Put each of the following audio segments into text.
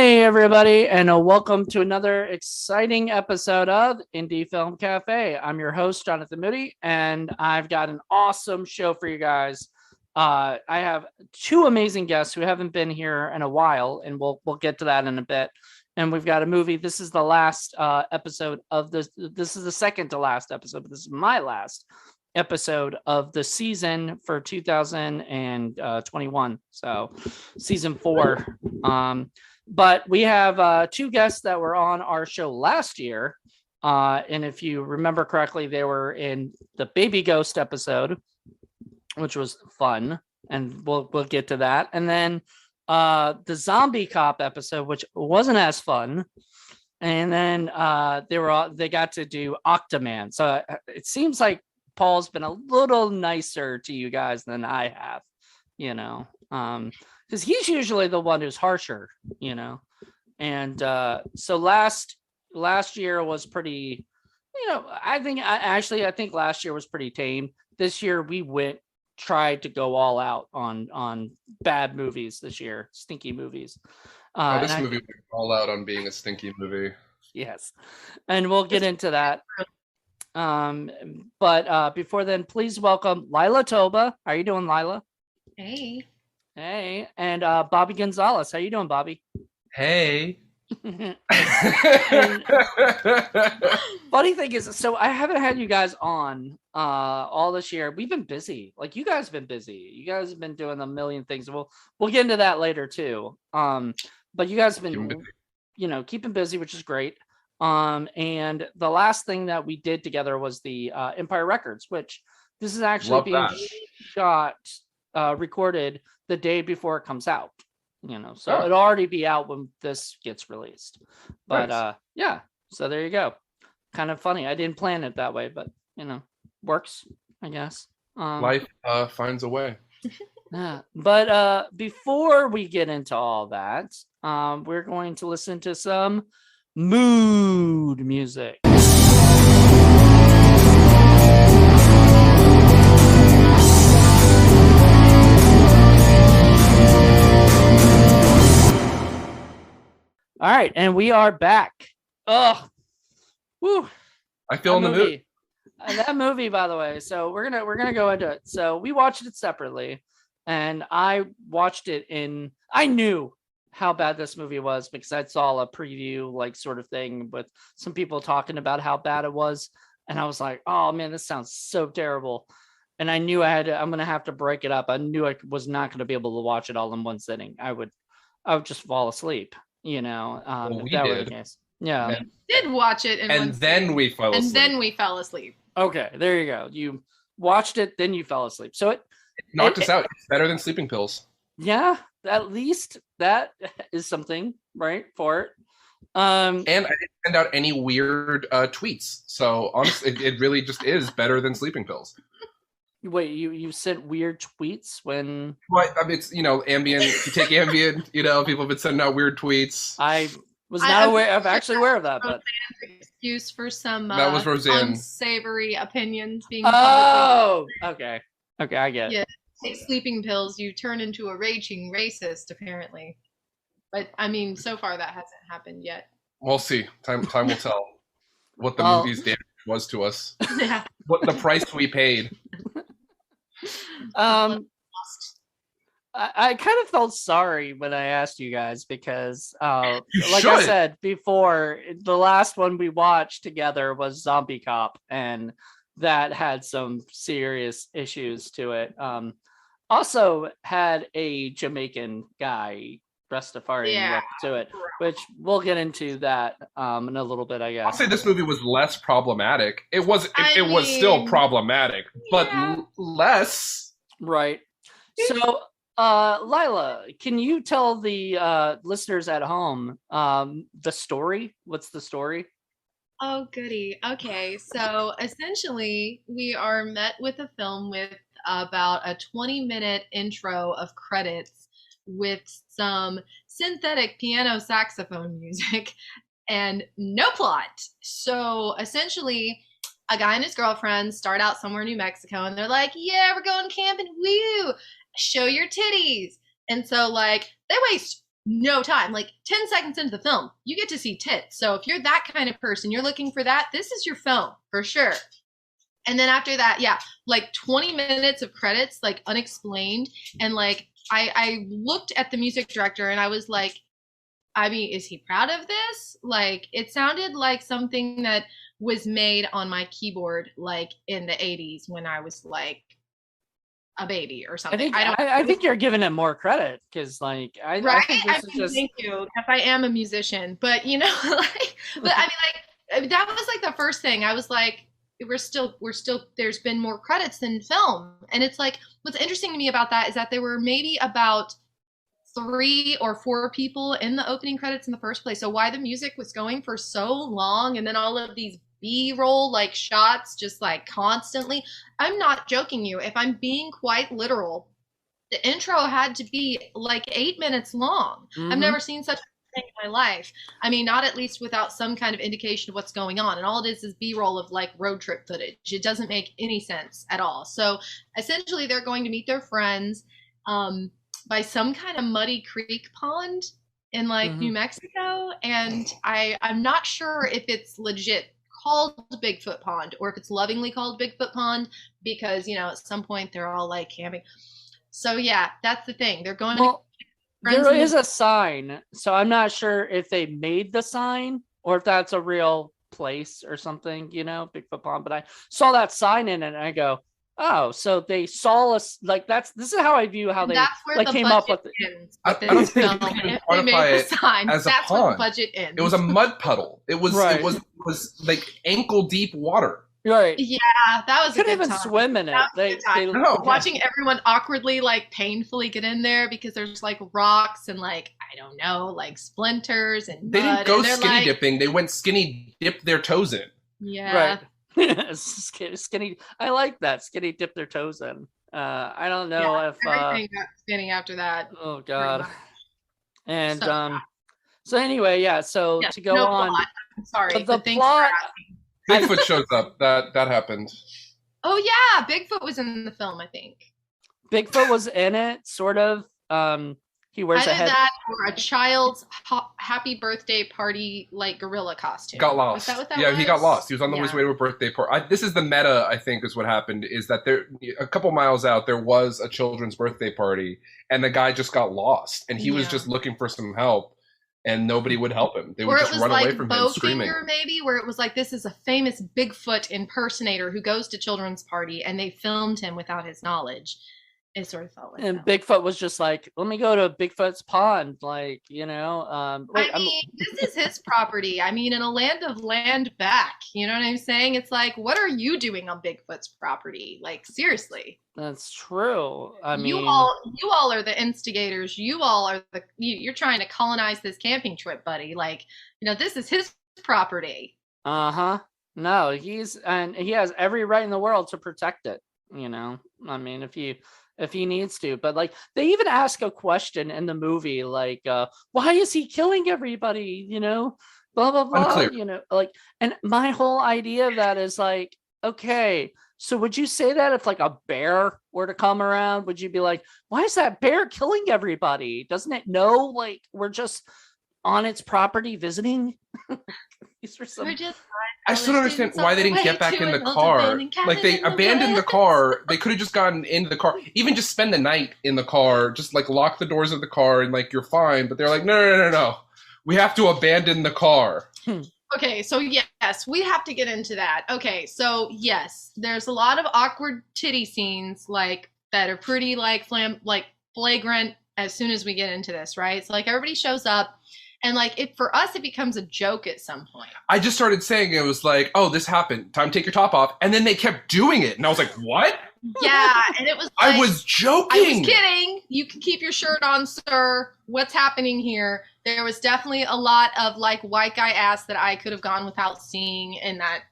Hey, everybody, and welcome to another exciting episode of Indie Film Cafe. I'm your host, Jonathan Moody, and I've got an awesome show for you guys. I have two amazing guests who haven't been here in a while, and we'll get to that in a bit. And we've got a movie. This is the last episode of this. This is the second to last episode, but this is my last episode of the season for 2021. So, season 4. But we have two guests that were on our show last year. And if you remember correctly, they were in the Baby Ghost episode, which was fun. And we'll get to that. And then the Zombie Cop episode, which wasn't as fun. And then they got to do Octoman. So it seems like Paul's been a little nicer to you guys than I have, because he's usually the one who's harsher, and so last year was pretty, I think last year was pretty tame. This year we tried to go all out on bad movies this year, stinky movies. This movie went all out on being a stinky movie. Yes, and we'll get into that. But before then, please welcome Leila Toba. How are you doing, Leila? Hey, and Bobby Gonzalez. How you doing, Bobby? Hey. Funny thing is, so I haven't had you guys on all this year. We've been busy. Like, you guys have been busy. You guys have been doing a million things. We'll get into that later too. But you guys have been, keeping busy, which is great. And the last thing that we did together was the Empire Records, which this is actually being recorded the day before it comes out, so it'll already be out when this gets released. But nice. So there you go. Kind of funny. I didn't plan it that way, but works, I guess. Life finds a way. Yeah. But before we get into all that, we're going to listen to some mood music. All right, and we are back. Oh, woo! I feel in the mood. That movie, by the way. So we're gonna go into it. So we watched it separately, and I watched it I knew how bad this movie was because I saw a preview, like, sort of thing with some people talking about how bad it was, and I was like, oh man, this sounds so terrible. And I knew I'm gonna have to break it up. I knew I was not gonna be able to watch it all in one sitting. I would just fall asleep. We if that did. were the case. Yeah. we did watch it and then we fell asleep. And then we fell asleep. Okay, there you go. You watched it, then you fell asleep. So it knocked us out. It's better than sleeping pills. Yeah, at least that is something, right, for it. And I didn't send out any weird tweets. So honestly, it really just is better than sleeping pills. Wait, you sent weird tweets when? Well, I mean, it's Ambien. You take Ambien. People have been sending out weird tweets. I was not aware. I'm actually aware of that, but excuse for some that was Roseanne. Unsavory opinions being. Okay, I get it. Yeah, take sleeping pills, you turn into a raging racist, apparently. But I mean, so far that hasn't happened yet. We'll see. Time will tell what the movie's damage was to us. Yeah. What the price we paid. I kind of felt sorry when I asked you guys because, I said before, the last one we watched together was Zombie Cop, and that had some serious issues to it. Also had a Jamaican guy, Rastafarian, look to it, which we'll get into that in a little bit, I guess. I'll say this movie was less problematic. It was still problematic, but less. Right. So, Leila, can you tell the listeners at home the story? What's the story? Oh, goody. Okay, so essentially we are met with a film with about a 20-minute intro of credits with some synthetic piano saxophone music and no plot. So essentially, a guy and his girlfriend start out somewhere in New Mexico, and they're like, yeah, we're going camping, woo, show your titties. And so, like, they waste no time. Like 10 seconds into the film, you get to see tits. So if you're that kind of person, you're looking for that, this is your film for sure. And then after that, yeah, like 20 minutes of credits, like unexplained. And like I looked at the music director and I was like, I mean, is he proud of this? Like, it sounded like something that was made on my keyboard, like in the 80s when I was like a baby or something. I think you're giving it more credit because, like, I think this is just. Thank you, because I am a musician. But you know, like, but I mean, like, that was like the first thing. I was like, we're still. There's been more credits than film, and it's like what's interesting to me about that is that there were maybe about 3 or 4 people in the opening credits in the first place. So why the music was going for so long, and then all of these B-roll like shots just like constantly. I'm not joking you. If I'm being quite literal, the intro had to be like 8 minutes long. Mm-hmm. I've never seen such a thing in my life. I mean, not at least without some kind of indication of what's going on. And all it is B-roll of like road trip footage. It doesn't make any sense at all. So essentially they're going to meet their friends by some kind of muddy creek pond in like New Mexico. And I'm not sure if it's legit called Bigfoot Pond or if it's lovingly called Bigfoot Pond because, you know, at some point they're all like camping. So yeah, that's the thing. They're going to there is a sign. So I'm not sure if they made the sign or if that's a real place or something, you know, Bigfoot Pond. But I saw that sign in it and I go, oh, so they saw us like this is how I view how they like came up with it. I don't think you can quantify it as a pond. Where the budget ends. It was a mud puddle. It was right. it was like ankle deep water. Right. Yeah, that was. Couldn't even swim in it. They watching everyone awkwardly, like painfully get in there because there's like rocks and like I don't know, like splinters and they mud, didn't go skinny dipping. They went skinny dip their toes in. Yeah. Right. Skinny. I like that. Skinny dip their toes in. I don't know if everything got skinny after that. Oh God. And so anyway, yeah. So to go on. Plot. I'm sorry. The plot. Bigfoot shows up. That happened. Oh yeah, Bigfoot was in the film. I think. Bigfoot was in it, sort of. He wears either a head. that or a child's happy birthday party like gorilla costume. Got lost. Was that what that yeah, was? He got lost. He was on his way to a birthday party. This is the meta, I think, is what happened. Is that there a couple miles out there was a children's birthday party, and the guy just got lost, and he was just looking for some help. And nobody would help him. They would just run away from him screaming. Maybe where it was like, this is a famous Bigfoot impersonator who goes to children's party, and they filmed him without his knowledge. It sort of felt like and Bigfoot was just like, let me go to Bigfoot's pond, like, you know. This is his property. I mean, in a land of land back, you know what I'm saying? It's like, what are you doing on Bigfoot's property? Like, seriously. That's true. I mean, you all are the instigators. You all are you're trying to colonize this camping trip, buddy. Like, you know, this is his property. No, he has every right in the world to protect it. You know, I mean, if he needs to, but like they even ask a question in the movie, like, why is he killing everybody? You know, blah, blah, blah, unclear. You know, like, and my whole idea of that is like, okay, so would you say that if like a bear were to come around, would you be like, why is that bear killing everybody? Doesn't it know, like, we're just on its property visiting? I still don't understand why they didn't get back in the car. Like, they abandoned the car. They could have just gotten into the car. Even just spend the night in the car. Just, like, lock the doors of the car and, like, you're fine. But they're like, no. We have to abandon the car. Okay, so yes, we have to get into that. Okay, so yes, there's a lot of awkward titty scenes, like, that are pretty, like, flagrant as soon as we get into this, right? So, like, everybody shows up. And like for us, it becomes a joke at some point. I just started saying it was like, oh, this happened. Time to take your top off. And then they kept doing it. And I was like, what? Yeah. And it was like, I was joking. I was kidding. You can keep your shirt on, sir. What's happening here? There was definitely a lot of like white guy ass that I could have gone without seeing in that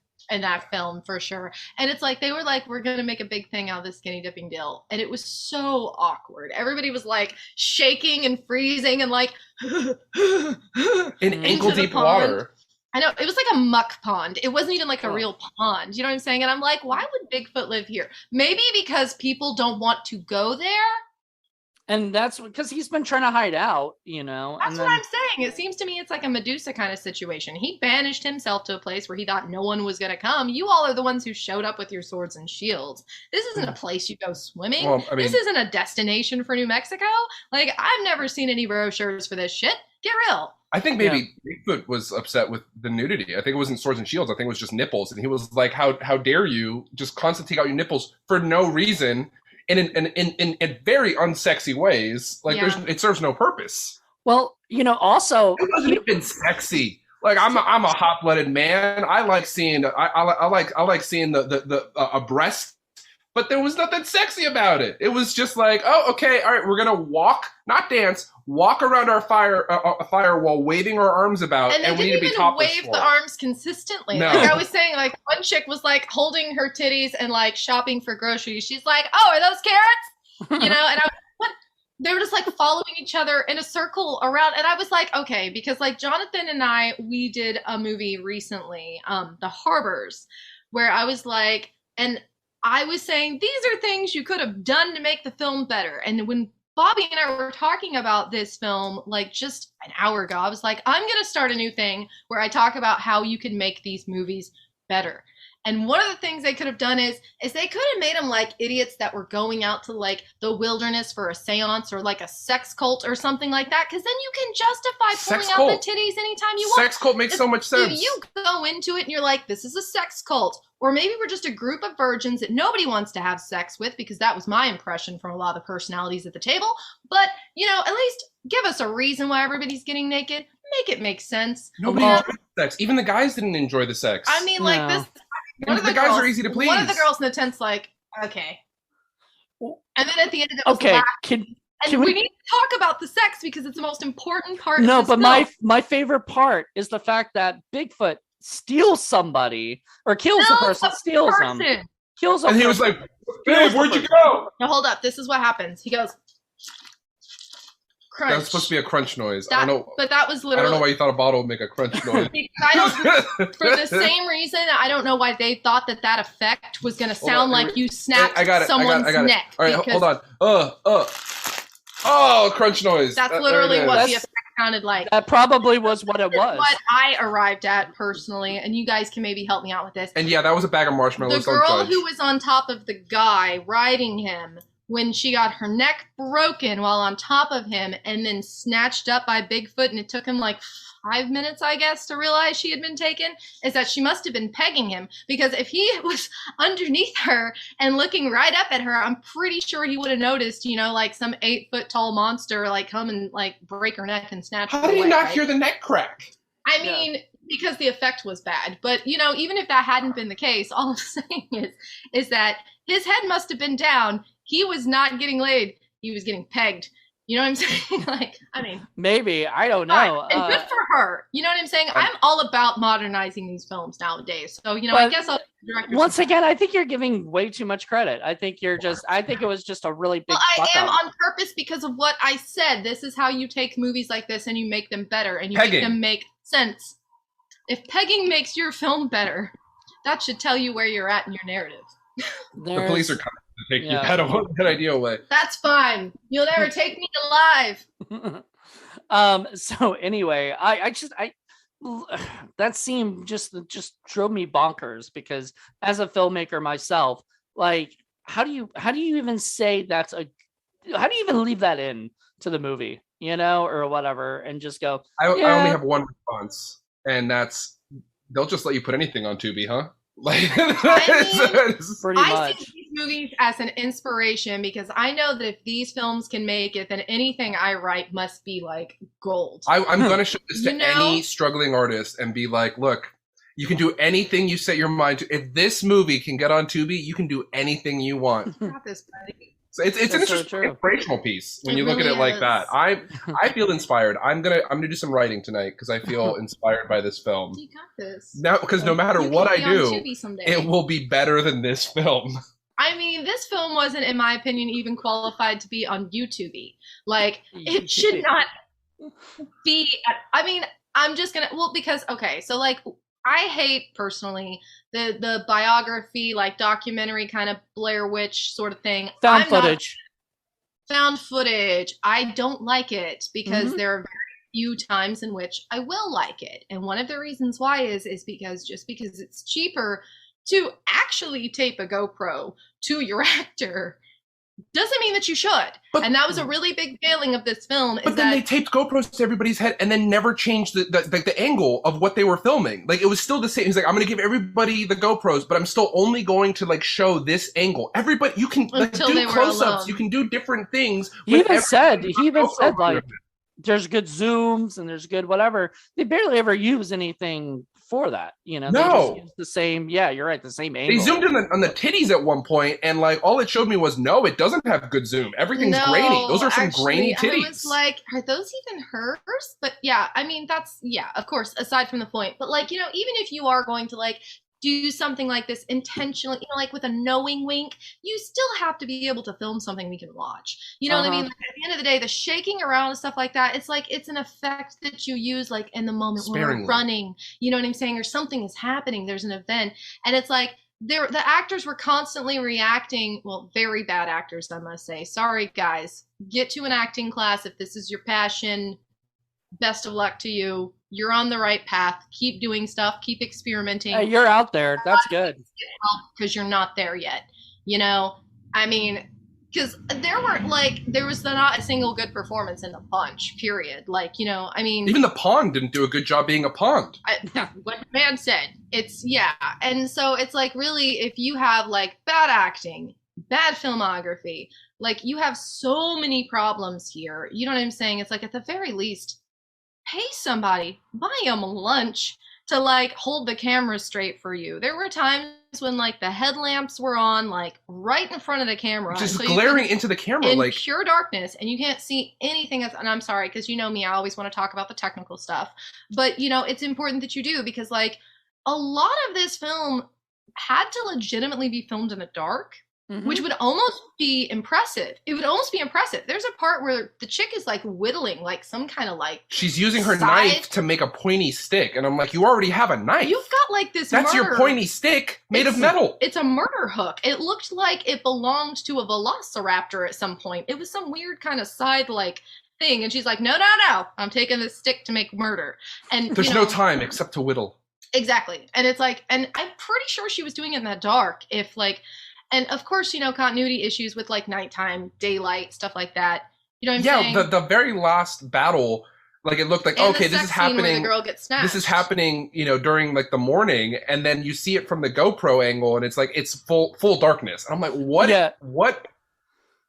film for sure. And it's like, they were like, we're going to make a big thing out of this skinny dipping deal. And it was so awkward. Everybody was like shaking and freezing and like in ankle deep water. I know, it was like a muck pond. It wasn't even like a real pond. You know what I'm saying? And I'm like, why would Bigfoot live here? Maybe because people don't want to go there. And that's because he's been trying to hide out, That's what I'm saying. It seems to me it's like a Medusa kind of situation. He banished himself to a place where he thought no one was going to come. You all are the ones who showed up with your swords and shields. This isn't a place you go swimming. Well, I mean, this isn't a destination for New Mexico. Like, I've never seen any brochures for this shit. Get real. I think maybe Bigfoot was upset with the nudity. I think it wasn't swords and shields. I think it was just nipples. And he was like, how dare you just constantly take out your nipples for no reason in very unsexy ways. Like, it serves no purpose. Well, also it wasn't even sexy. Like, I'm a hot-blooded man. I like seeing I like seeing a breast, but there was nothing sexy about it. It was just like, oh, okay, all right, we're gonna walk, not dance, walk around our fire while waving our arms about, and we need to be topless. Wave the arms consistently. No. Like I was saying, like one chick was like holding her titties and like shopping for groceries. She's like, "Oh, are those carrots?" And I was, what? They were just like following each other in a circle around, and I was like, okay, because like Jonathan and we did a movie recently, The Harbors, where I was like, and I was saying, these are things you could have done to make the film better. And when Bobby and I were talking about this film, like just an hour ago, I was like, I'm going to start a new thing where I talk about how you can make these movies better. And one of the things they could have done is they could have made them like idiots that were going out to like the wilderness for a seance or like a sex cult or something like that. Because then you can justify pulling out the titties anytime you want. Sex cult makes so much sense. You go into it and you're like, this is a sex cult. Or maybe we're just a group of virgins that nobody wants to have sex with, because that was my impression from a lot of the personalities at the table. But, at least give us a reason why everybody's getting naked. Make it make sense. Nobody enjoyed sex. Even the guys didn't enjoy the sex. I mean, like this. One of the guys are easy to please. One of the girls in the tent's like, okay. And then at the end of it, okay, we need to talk about the sex because it's the most important part. No, of this but film. my favorite part is the fact that Bigfoot steals somebody or kills a person, steals them, kills them. And he was like, "Babe, where'd you go?" Now hold up. This is what happens. He goes, crunch. That was supposed to be a crunch noise. I don't know. But that was literally. I don't know why you thought a bottle would make a crunch noise. For the same reason, I don't know why they thought that effect was going to sound like you snapped someone's neck. All right, hold on. Oh, crunch noise. That's literally what the effect sounded like. That probably was what it was. What I arrived at personally, and you guys can maybe help me out with this. And yeah, that was a bag of marshmallows. The girl who was on top of the guy riding him, when she got her neck broken while on top of him and then snatched up by Bigfoot, and it took him like 5 minutes, I guess, to realize she had been taken, is that she must have been pegging him, because if he was underneath her and looking right up at her, I'm pretty sure he would have noticed, like some 8-foot tall monster like come and like break her neck and snatch her away. How did you not hear the neck crack? I mean, because the effect was bad. But, even if that hadn't been the case, all I'm saying is that his head must have been down. He was not getting laid. He was getting pegged. You know what I'm saying? Maybe. I don't know. And good for her. You know what I'm saying? I'm all about modernizing these films nowadays. So, I guess I'll direct once again, I think you're giving way too much credit. I think it was just a really big I am on purpose because of what I said. This is how you take movies like this and you make them better and you make them make sense. If pegging makes your film better, that should tell you where you're at in your narrative. The police are coming to take that idea away. That's fine. You'll never take me alive. So anyway, I that scene just drove me bonkers, because as a filmmaker myself, like how do you even say how do you even leave that in to the movie, or whatever, and just go, I only have one response, and that's they'll just let you put anything on Tubi, huh? Like, pretty much. I see these movies as an inspiration, because I know that if these films can make it, then anything I write must be like gold. I'm going to show this to any struggling artist and be like, look, you can do anything you set your mind to. If this movie can get on Tubi, you can do anything you want. Got this, buddy. So it's an inspirational piece when you look at it like that. I feel inspired. I'm gonna do some writing tonight because I feel inspired by this film. You got this. Now, because no matter what I do, it will be better than this film. I mean, this film wasn't, in my opinion, even qualified to be on YouTube. Like, it should not be. I'm just gonna because so like. I hate personally the biography, like documentary kind of Blair Witch sort of thing. Found footage. found footage. I don't like it because Mhm. there are very few times in which I will like it. And one of the reasons why is because just because it's cheaper to actually tape a GoPro to your actor doesn't mean that you should. But- And that was a really big failing of this film. But then they taped GoPros to everybody's head and then never changed the angle of what they were filming. Like, it was still the same. He's like, I'm going to give everybody the GoPros, but I'm still only going to like show this angle. Everybody, you can like, Until they do were close-ups. alone. You can do different things. He even said GoPro like there's good zooms and there's good whatever. They barely ever use anything for that, you know. They No. just use the same. Yeah, you're right. The same angle. They zoomed in on the titties at one point, and like all it showed me was no, it doesn't have good zoom. Everything's grainy. Those are some grainy titties. I was like, are those even hers? But yeah, I mean, that's, yeah, of course, aside from the point. But like, you know, even if you are going to like do something like this intentionally, you know, like with a knowing wink, you still have to be able to film something we can watch. You know what I mean? Like, at the end of the day, the shaking around and stuff like that, it's like, it's an effect that you use like in the moment when we're running, you know what I'm saying? Or something is happening, there's an event. And it's like, the actors were constantly reacting. Well, very bad actors, I must say. Sorry, guys. Get to an acting class if this is your passion. Best of luck to you. You're on the right path. Keep doing stuff. Keep experimenting. Hey, you're out there. That's good. Because you're not there yet. You know, I mean, because there was not a single good performance in the bunch. Period. Like, you know, I mean, even the pond didn't do a good job being a pond. What the man said. And so it's like, really, if you have like bad acting, bad filmography, like you have so many problems here. You know what I'm saying? It's like, at the very least, pay somebody, buy them lunch to like hold the camera straight for you. There were times when like the headlamps were on like right in front of the camera, just glaring into the camera, in like pure darkness, and you can't see anything else. And I'm sorry, because you know me, I always want to talk about the technical stuff, but you know, it's important that you do, because like a lot of this film had to legitimately be filmed in the dark. Mm-hmm. Which would almost be impressive. It would almost be impressive. There's a part where the chick is like whittling like some kind of like she's using her knife to make a pointy stick, and I'm like, you already have a knife. You've got like this. That's your pointy stick made of metal. It's a murder hook. It looked like it belonged to a velociraptor at some point. It was some weird kind of side like thing, and she's like, no, I'm taking this stick to make murder. And there's no time except to whittle. Exactly, and it's like, and I'm pretty sure she was doing it in the dark. If like. And of course, you know, continuity issues with like nighttime, daylight, stuff like that. You know what I'm saying? Yeah, the very last battle, like it looked like, and okay, this is happening. The girl gets snatched. This is happening, you know, during like the morning, and then you see it from the GoPro angle, and it's like it's full darkness. And I'm like, what? Yeah. What?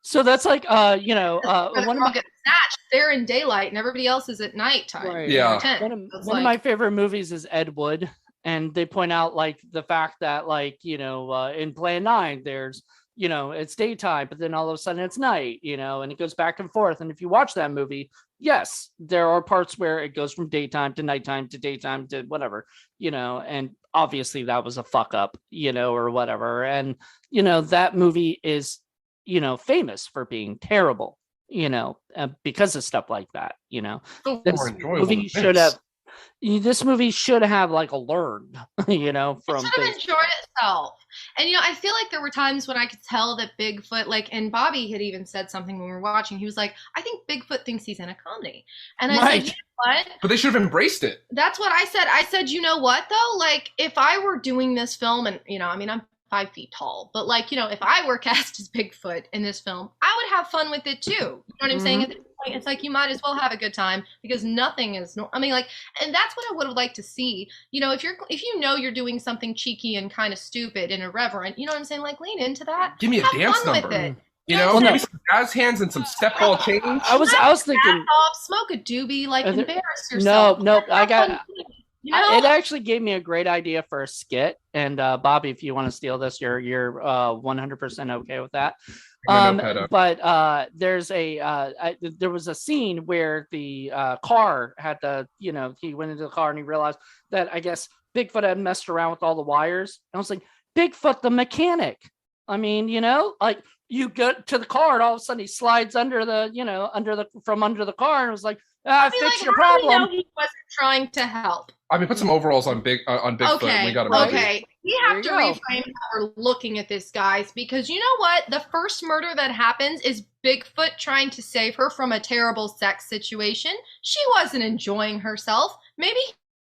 So that's like, you know, one of my gets snatched. They're in daylight, and everybody else is at nighttime. Right. Yeah. One of my favorite movies is Ed Wood. And they point out like the fact that like, you know, in Plan 9, there's, you know, it's daytime, but then all of a sudden it's night, you know, and it goes back and forth. And if you watch that movie, yes, there are parts where it goes from daytime to nighttime to daytime to whatever, you know, and obviously that was a fuck up, you know, or whatever. And, you know, that movie is, you know, famous for being terrible, you know, because of stuff like that, you know. This movie should have like a learned, you know, from it should have enjoyed itself. And, you know, I feel like there were times when I could tell that Bigfoot, like, and Bobby had even said something when we were watching. He was like, I think Bigfoot thinks he's in a comedy. And I said, you know what? But they should have embraced it. That's what I said. I said, you know what, though? Like, if I were doing this film, and, you know, I mean, I'm 5 feet tall, but like, you know, if I were cast as Bigfoot in this film, I would have fun with it too. You know what I'm saying? At this point, it's like, you might as well have a good time, because nothing is, I mean, like, and that's what I would have liked to see. You know, if you know you're doing something cheeky and kind of stupid and irreverent, you know what I'm saying? Like, lean into that. Give me a dance number. You know, maybe some jazz hands and some step ball change. I was thinking, smoke a doobie, like embarrass yourself. No, I got. You know? It actually gave me a great idea for a skit, and Bobby, if you want to steal this, you're 100% okay with that. But there was a scene where the car had he went into the car and he realized that I guess Bigfoot had messed around with all the wires. And I was like, Bigfoot the mechanic. I mean, you know, like you go to the car and all of a sudden he slides under the car, and it was like, Fix your how do we know problem. he wasn't trying to help? I mean, put some overalls on Bigfoot. Okay, And we got him. okay. We have to reframe how we're looking at this, guys, because you know what? The first murder that happens is Bigfoot trying to save her from a terrible sex situation. She wasn't enjoying herself. Maybe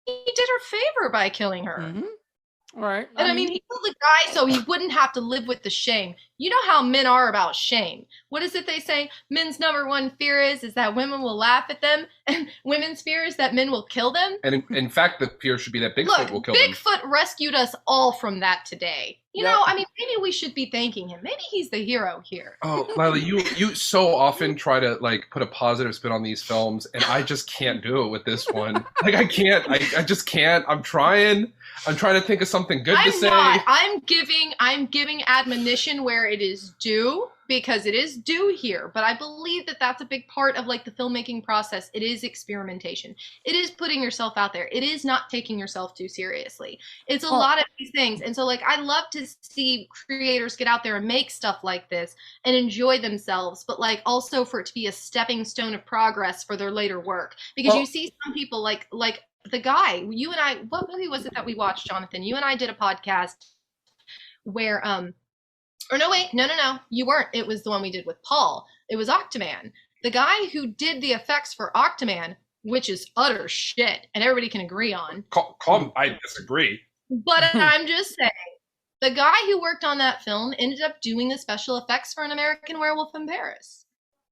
he did her favor by killing her. Mm-hmm. All right. And I mean, he killed the guy so he wouldn't have to live with the shame. You know how men are about shame. What is it they say? Men's number one fear is that women will laugh at them, and women's fear is that men will kill them. And in fact, the fear should be that Bigfoot will kill them. Bigfoot rescued us all from that today. You know, I mean, maybe we should be thanking him. Maybe he's the hero here. Oh, Leila, you so often try to like put a positive spin on these films, and I just can't do it with this one. Like I can't. I just can't. I'm trying to think of something good to say. I'm giving admonition where it is due, because it is due here. But I believe that that's a big part of like the filmmaking process. It is experimentation. It is putting yourself out there. It is not taking yourself too seriously. It's a lot of these things. And so like I love to see creators get out there and make stuff like this and enjoy themselves, but like also for it to be a stepping stone of progress for their later work. Because you see some people like the guy, you and I, what movie was it that we watched, Jonathan? You and I did a podcast where or no, wait, no, you weren't. It was the one we did with Paul. It was Octoman. The guy who did the effects for Octoman, which is utter shit, and everybody can agree on. I disagree. But I'm just saying, the guy who worked on that film ended up doing the special effects for An American Werewolf in Paris.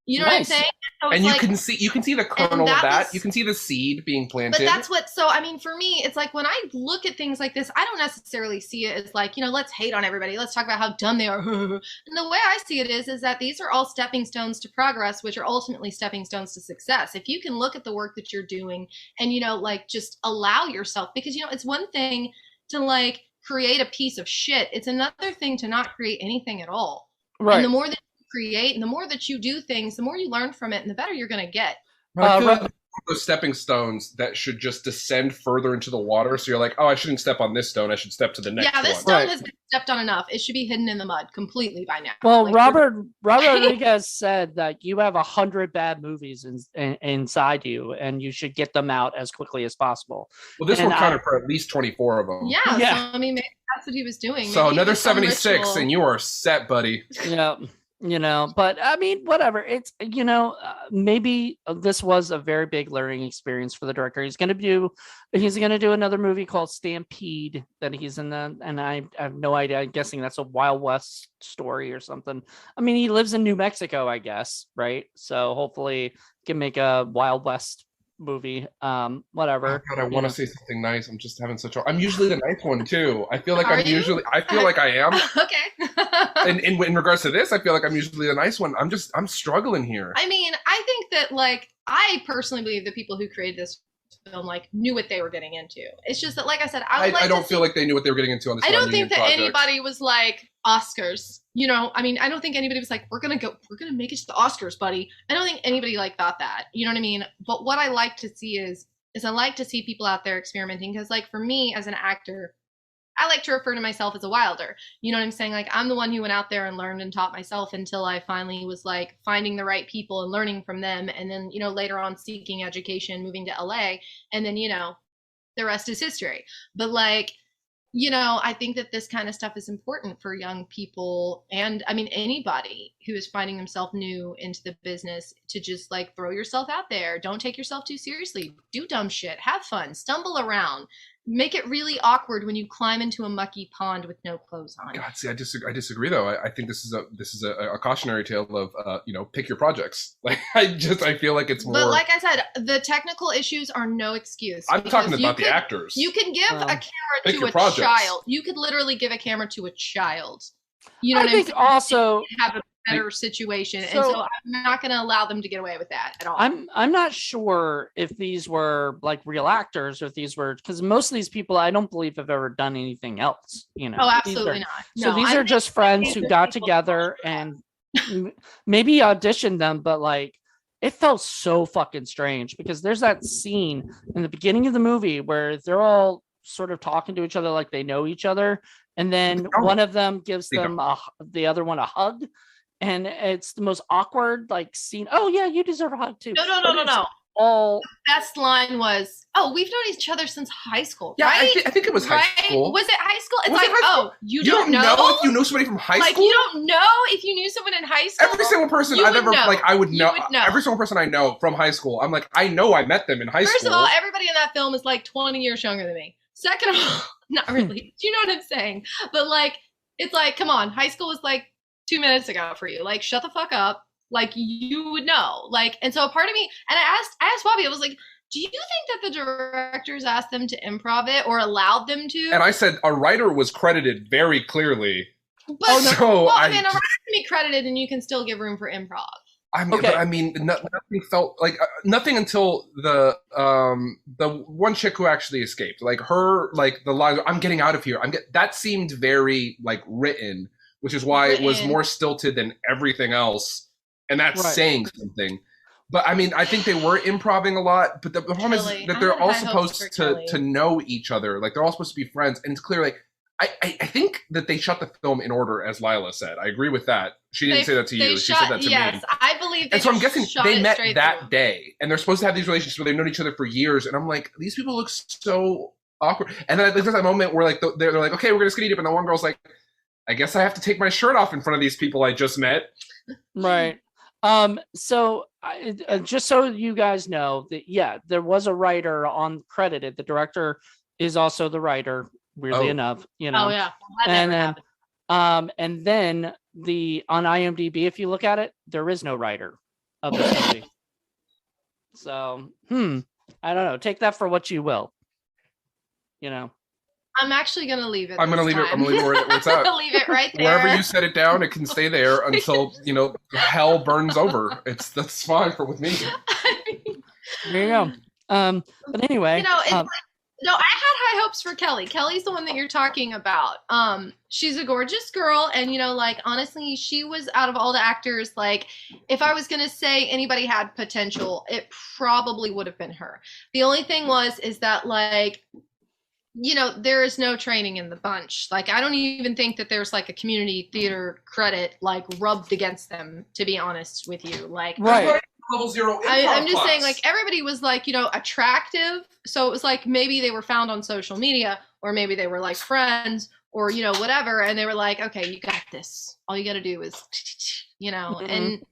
You know what I'm saying? So and you can see the kernel of that. You can see the seed being planted. But that's what. So I mean, for me, it's like when I look at things like this, I don't necessarily see it as like, you know, let's hate on everybody. Let's talk about how dumb they are. And the way I see it is that these are all stepping stones to progress, which are ultimately stepping stones to success. If you can look at the work that you're doing and, you know, like just allow yourself, because, you know, it's one thing to like create a piece of shit. It's another thing to not create anything at all. Right. And the more that create and the more that you do things, the more you learn from it and the better you're going to get. I feel like those stepping stones that should just descend further into the water, so you're like, oh, I shouldn't step on this stone, I should step to the next one. Yeah, this stone has been stepped on enough. It should be hidden in the mud completely by now. Well, like, Robert Rodriguez said that you have 100 bad movies inside you and you should get them out as quickly as possible. Well, this one counted for at least 24 of them. Yeah. So I mean, maybe that's what he was doing. So maybe another 76 and you are set, buddy. Yeah. You know, but I mean, whatever. It's, you know, maybe this was a very big learning experience for the director. He's going to do another movie called Stampede that he's in and I have no idea. I'm guessing that's a Wild West story or something. I mean, he lives in New Mexico, I guess. Right. So hopefully he can make a Wild West movie. Whatever. Oh God, I want to say something nice. I'm just having I'm usually the nice one too. I feel like I feel like I am. Okay. And in regards to this, I feel like I'm usually the nice one. I'm struggling here. I mean, I think that like I personally believe the people who created this film like knew what they were getting into. It's just that, like I said, I don't feel like they knew what they were getting into on this. I don't think that anybody was like Oscars. You know, I mean, I don't think anybody was like, we're gonna make it to the Oscars, buddy. I don't think anybody like thought that. You know what I mean? But what I like to see is I like to see people out there experimenting, because like for me as an actor, I like to refer to myself as a wilder. You know what I'm saying? Like I'm the one who went out there and learned and taught myself until I finally was like finding the right people and learning from them. And then, you know, later on seeking education, moving to LA. And then, you know, the rest is history. But like, you know, I think that this kind of stuff is important for young people. And I mean, anybody who is finding themselves new into the business to just like throw yourself out there. Don't take yourself too seriously. Do dumb shit. Have fun. Stumble around. Make it really awkward when you climb into a mucky pond with no clothes on. God, see, I disagree though. I think this is a cautionary tale of you know, pick your projects. Like I feel like it's more. But like I said, the technical issues are no excuse. I'm talking about the actors. You can give a camera to a child. You could literally give a camera to a child. You know what I mean? Also have a better situation, and so I'm not going to allow them to get away with that at all. I'm not sure if these were like real actors or if these were, because most of these people I don't believe have ever done anything else. You know? Oh, absolutely not. So these are just friends who got together and maybe auditioned them, but like it felt so fucking strange because there's that scene in the beginning of the movie where they're all sort of talking to each other like they know each other, and then one of them gives them the other one a hug. And it's the most awkward like scene. Oh yeah, you deserve a hug too. No. all. Best line was, "Oh, we've known each other since high school." Yeah, right? I think it was high school. Was it high school? It's Was it like, high school? oh, you don't know if you know somebody from high like school. you don't know if you knew someone in high school. Every single person You I've would ever know. like, I would You know. would know. Every single person I know from high school, I'm like, I know I met them in high First school. of all, everybody in that film is like 20 years younger than me. Second of all, not really. Do you know what I'm saying? But like, it's like, come on, high school was like 2 minutes ago for you. Like, shut the fuck up. Like, you would know. Like, and so a part of me, and I asked Bobby, I was like, do you think that the directors asked them to improv it or allowed them to? And I said a writer was credited very clearly. But, so well, I mean, a writer can be credited and you can still give room for improv. I mean, Okay. but I mean, nothing felt like nothing until the one chick who actually escaped. Like her, like the line, "I'm getting out of here." That seemed very like written, which is why it was more stilted than everything else, and that's saying something. But I mean, I think they were improvising a lot. But the problem is that they're all supposed to know each other. Like they're all supposed to be friends, and it's clear like. I think that they shot the film in order, as Leila said. I agree with that. She didn't say that to you. She said that to me. Yes, I believe. And so I'm guessing they met that day, and they're supposed to have these relationships where they've known each other for years. And I'm like, these people look so awkward. And then there's that moment where like they're like, okay, we're gonna skinny dip, and the one girl's like, I guess I have to take my shirt off in front of these people I just met. Right. So just so you guys know that, yeah, there was a writer on credited. The director is also the writer. Weirdly enough, you know. Oh yeah, and then the on IMDb, if you look at it, there is no writer of this movie. So, I don't know. Take that for what you will. You know. I'm actually gonna leave it. I'm gonna leave it. I'm gonna leave it where it's at. I'm gonna leave it right there. Wherever you set it down, it can stay there until hell burns over. That's fine with me. There you go. But anyway, no, I had high hopes for Kelly. Kelly's the one that you're talking about. She's a gorgeous girl, and like honestly, she was out of all the actors. Like, if I was gonna say anybody had potential, it probably would have been her. The only thing is that like, there is no training in the bunch. Like, I don't even think that there's like a community theater credit like rubbed against them. To be honest with you, like right. Level 0 I'm just saying, like, everybody was like, attractive. So it was like maybe they were found on social media, or maybe they were like friends, or whatever, and they were like, okay, you got this. All you got to do is, And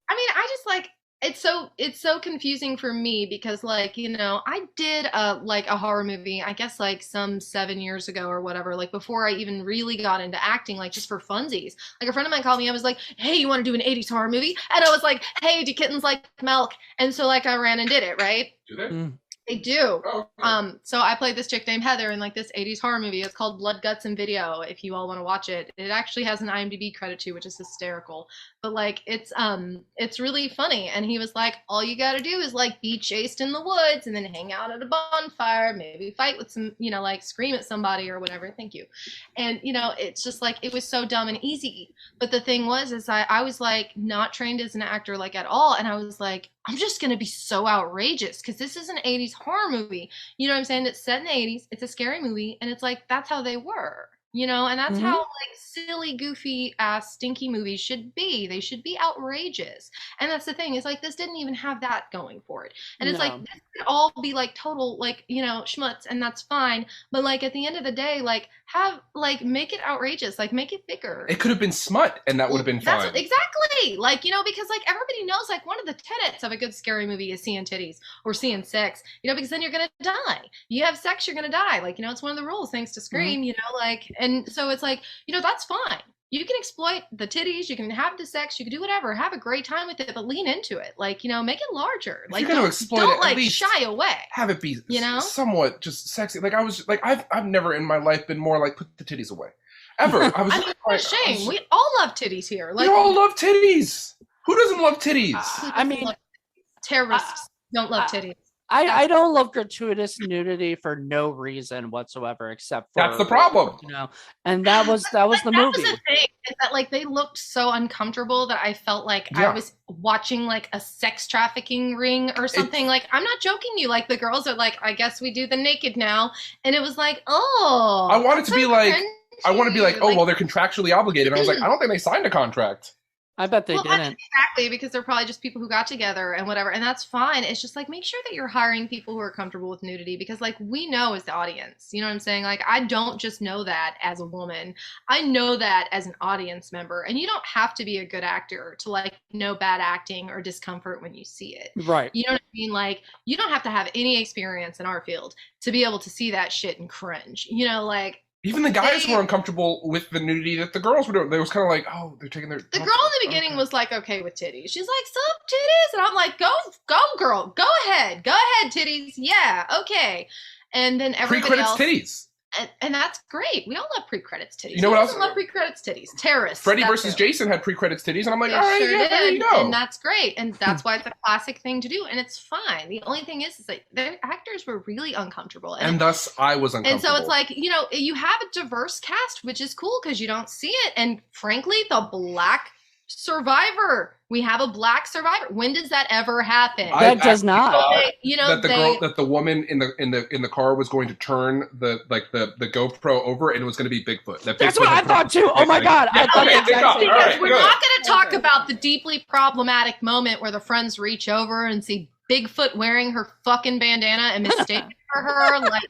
I mean, I just like it's so confusing for me because like I did a horror movie, I guess like some 7 years ago or whatever, like before I even really got into acting, like just for funsies. Like a friend of mine called me, I was like, hey, you want to do an 80s horror movie? And I was like, hey, do kittens like milk? And so like I ran and did it, right? Do they? They do. Oh, okay. So I played this chick named Heather in like this 80s horror movie. It's called Blood, Guts, and Video. If you all want to watch it, it actually has an IMDb credit too, which is hysterical. But like it's really funny. And he was like, all you got to do is like be chased in the woods and then hang out at a bonfire, maybe fight with some, like scream at somebody or whatever. Thank you. And it's just like it was so dumb and easy. But the thing is I was like not trained as an actor like at all, and I was like, I'm just going to be so outrageous because this is an 80s horror movie. You know what I'm saying? It's set in the 80s. It's a scary movie. And it's like, that's how they were, and that's how like silly, goofy ass, stinky movies should be. They should be outrageous. And that's the thing is like, this didn't even have that going for it. And it's like, this could all be like total, like, schmutz, and that's fine. But like at the end of the day, like make it outrageous, like make it bigger. It could have been smut and that would have been fine. Exactly. Like, because like everybody knows like one of the tenets of a good scary movie is seeing titties or seeing sex, because then you're going to die. You have sex, you're going to die. Like, it's one of the rules thanks to Scream, and so it's like, that's fine. You can exploit the titties, you can have the sex, you can do whatever, have a great time with it, but lean into it. Like, make it larger. Like, don't like shy away. Have it be, somewhat just sexy. Like I was like, I've never in my life been more like, put the titties away. Ever. I was what a shame. We all love titties here. Like, we all love titties. Who doesn't love titties? I mean, terrorists don't love titties. I don't love gratuitous nudity for no reason whatsoever, except for that's the problem. And that was the movie. That was the thing, is that like they looked so uncomfortable that I felt like I was watching like a sex trafficking ring or something. Like, I'm not joking you. Like the girls are like, I guess we do the naked now, and it was like, oh, I want it to be like, I want to be like, oh, well, they're contractually obligated. And I was like, I don't think they signed a contract. I bet they didn't. Exactly, because they're probably just people who got together and whatever, and that's fine. It's just like, make sure that you're hiring people who are comfortable with nudity, because like we know as the audience, you know what I'm saying? Like I don't just know that as a woman, I know that as an audience member, and you don't have to be a good actor to like know bad acting or discomfort when you see it. Right. You know what I mean? Like you don't have to have any experience in our field to be able to see that shit and cringe. You know, like even the guys were uncomfortable with the nudity that the girls were doing. They was kind of like, oh, they're taking their. The girl in the beginning was like okay with titties. She's like, "Sup, titties," and I'm like, "Go, girl, go ahead, titties, yeah, okay." And then everybody pre-credits else, titties. and that's great. We all love pre-credits titties. You know what else? Love pre-credits titties. Terrorists. Freddy versus Jason had pre-credits titties, and I'm like, They all right, sure yeah, did, there you go. and that's great, and that's why it's a classic thing to do, and it's fine. The only thing is that the actors were really uncomfortable, and thus I was uncomfortable. And so it's like, you know, you have a diverse cast, which is cool because you don't see it, and frankly, the black survivor. We have a black survivor. When does that ever happen? That does not. You know, that the woman in the car was going to turn the GoPro over, and it was going to be Bigfoot. That's what I thought too. Oh my god! I thought we're not going to talk about the deeply problematic moment where the friends reach over and see Bigfoot wearing her fucking bandana and mistake it for her. Like,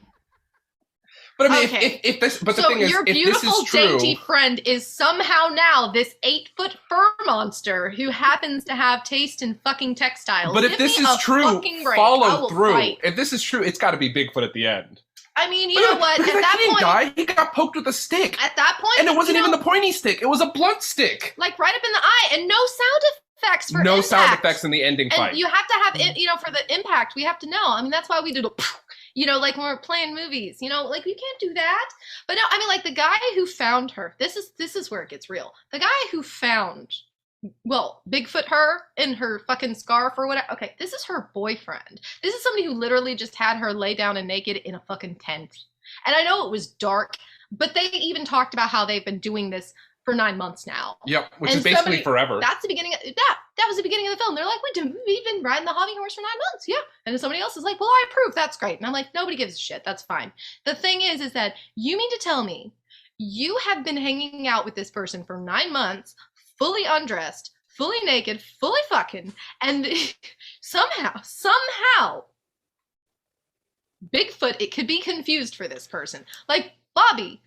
but I mean, if this, but the so thing is, your if beautiful this is true, dainty friend is somehow now this 8-foot fur monster who happens to have taste in fucking textiles. But if this is true, follow through. Fight. If this is true, it's got to be Bigfoot at the end. I mean, you know what? At that point, guy, he got poked with a stick. At that point, and it wasn't even the pointy stick; it was a blunt stick, like right up in the eye, and no sound effects for no impact. Sound effects in the ending fight. And you have to have it, you know, for the impact. We have to know. I mean, that's why we did a. You know, like when we're playing movies, you know, like you can't do that. But no, I mean, like the guy who found her. This is where it gets real. The guy who found, well, Bigfoot her in her fucking scarf or whatever. Okay, this is her boyfriend. This is somebody who literally just had her lay down and naked in a fucking tent. And I know it was dark, but they even talked about how they've been doing this for 9 months now. Yep, which is basically forever. That's the beginning. That was the beginning of the film. They're like, we've been riding the hobby horse for 9 months. Yeah. And then somebody else is like, well, I approve. That's great. And I'm like, nobody gives a shit. That's fine. The thing is that you mean to tell me you have been hanging out with this person for 9 months, fully undressed, fully naked, fully fucking, and somehow, Bigfoot, it could be confused for this person. Like, Bobby,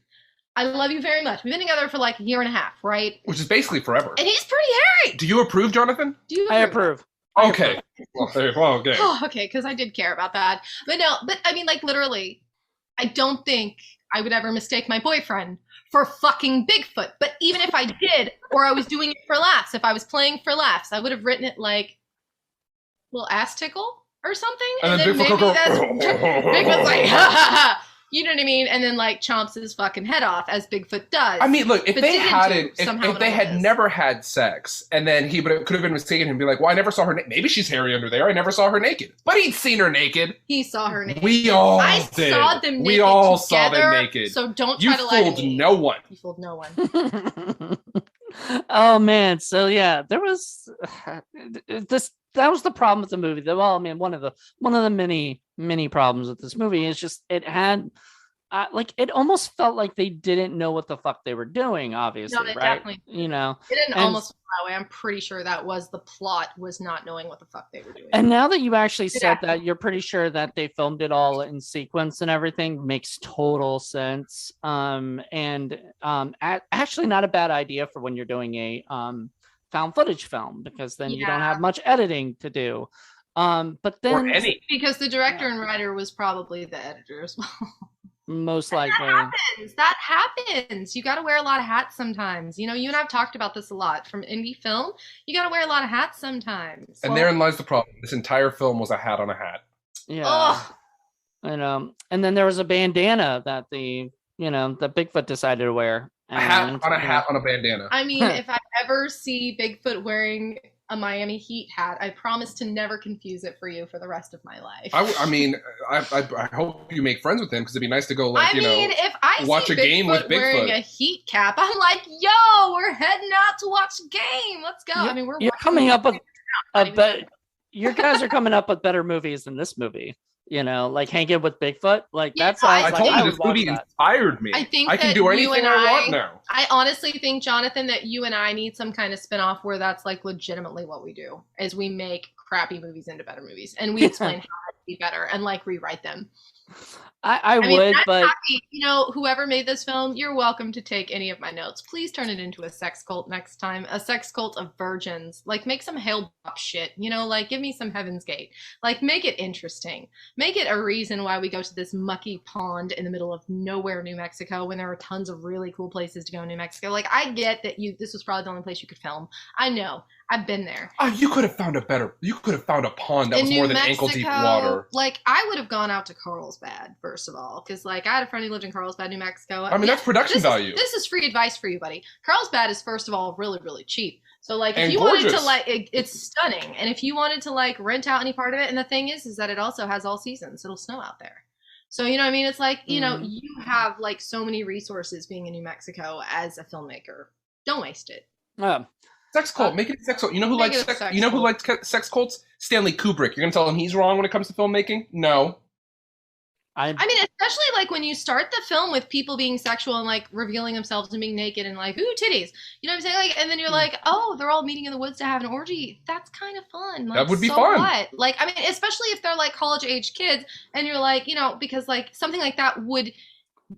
I love you very much. We've been together for like a year and a half, right? Which is basically forever. And he's pretty hairy. Do you approve, Jonathan? I approve. Okay. Well, okay. Oh, okay, because I did care about that. But no, but I mean, like literally, I don't think I would ever mistake my boyfriend for fucking Bigfoot. But even if I did, or I was doing it for laughs, if I was playing for laughs, I would have written it like, little ass tickle or something. And then maybe that's Bigfoot's like, ha ha ha. You know what I mean? And then like chomps his fucking head off as Bigfoot does. I mean, look, if they had never had sex, and then he could have been mistaken and be like, well, I never saw her naked. Maybe she's hairy under there. I never saw her naked. But he'd seen her naked. He saw her naked. We all did. Saw them naked. We all together, saw them naked. So don't try to lie to me. You fooled no one. You fooled no one. Oh man, so yeah, there was this. That was the problem with the movie. Well, I mean, one of the many problems with this movie is just it had like it almost felt like they didn't know what the fuck they were doing. Obviously, no, they right? Definitely you know, it didn't almost feel that way. I'm pretty sure that was the plot, was not knowing what the fuck they were doing. And now that you actually said that, you're pretty sure that they filmed it all in sequence and everything makes total sense. Actually, not a bad idea for when you're doing a found footage film, because then you don't have much editing to do. But then because the director and writer was probably the editor as well. Most likely. That happens. You got to wear a lot of hats sometimes. You know, you and I've talked about this a lot. From indie film, you got to wear a lot of hats sometimes. And therein lies the problem. This entire film was a hat on a hat. Yeah. And then there was a bandana that the Bigfoot decided to wear. A hat on a hat on a bandana. I mean, if I ever see Bigfoot wearing a Miami Heat hat, I promise to never confuse it for you for the rest of my life. I mean, I hope you make friends with him, because it'd be nice to go if I watch a game with Bigfoot wearing a Heat cap, I'm like, yo, we're heading out to watch a game. Let's go. I mean, you're coming up with you guys are coming up with better movies than this movie. like hanging with Bigfoot. Like Yeah, that sounds I like told I you would this watch movie that. inspired me. I think I can that do you anything and I want now. I honestly think, Jonathan, that you and I need some kind of spinoff where that's like legitimately what we do, is we make crappy movies into better movies, and we explain how to be better and like rewrite them. I mean, would, I'm but happy. Whoever made this film, you're welcome to take any of my notes. Please turn it into a sex cult next time. A sex cult of virgins. Like, make some Hail Drop shit. Like, give me some Heaven's Gate. Like, make it interesting. Make it a reason why we go to this mucky pond in the middle of nowhere, New Mexico, when there are tons of really cool places to go in New Mexico. Like, I get that this was probably the only place you could film. I know. I've been there. Oh, you could have found a pond that was more than ankle deep water. Like, I would have gone out to Carlsbad, first of all, because like I had a friend who lived in Carlsbad, New Mexico. I mean, that's production value. This is free advice for you, buddy. Carlsbad is, first of all, really, really cheap. So like, if And you gorgeous. wanted to like, it's stunning. And if you wanted to like rent out any part of it, and the thing is that it also has all seasons. It'll snow out there. So, you know what I mean? It's like, you have like so many resources being in New Mexico as a filmmaker. Don't waste it. Sex cult, make it a sex cult. You know who Make likes it a sex? sex You know who cult. likes sex cults? Stanley Kubrick. You're gonna tell him he's wrong when it comes to filmmaking? No. I mean, especially like when you start the film with people being sexual and like revealing themselves and being naked and like, ooh, titties. You know what I'm saying? Like, and then you're like, oh, they're all meeting in the woods to have an orgy. That's kind of fun. Like, That would be so fun. What? Like, I mean, especially if they're like college age kids, and you're like, because like something like that would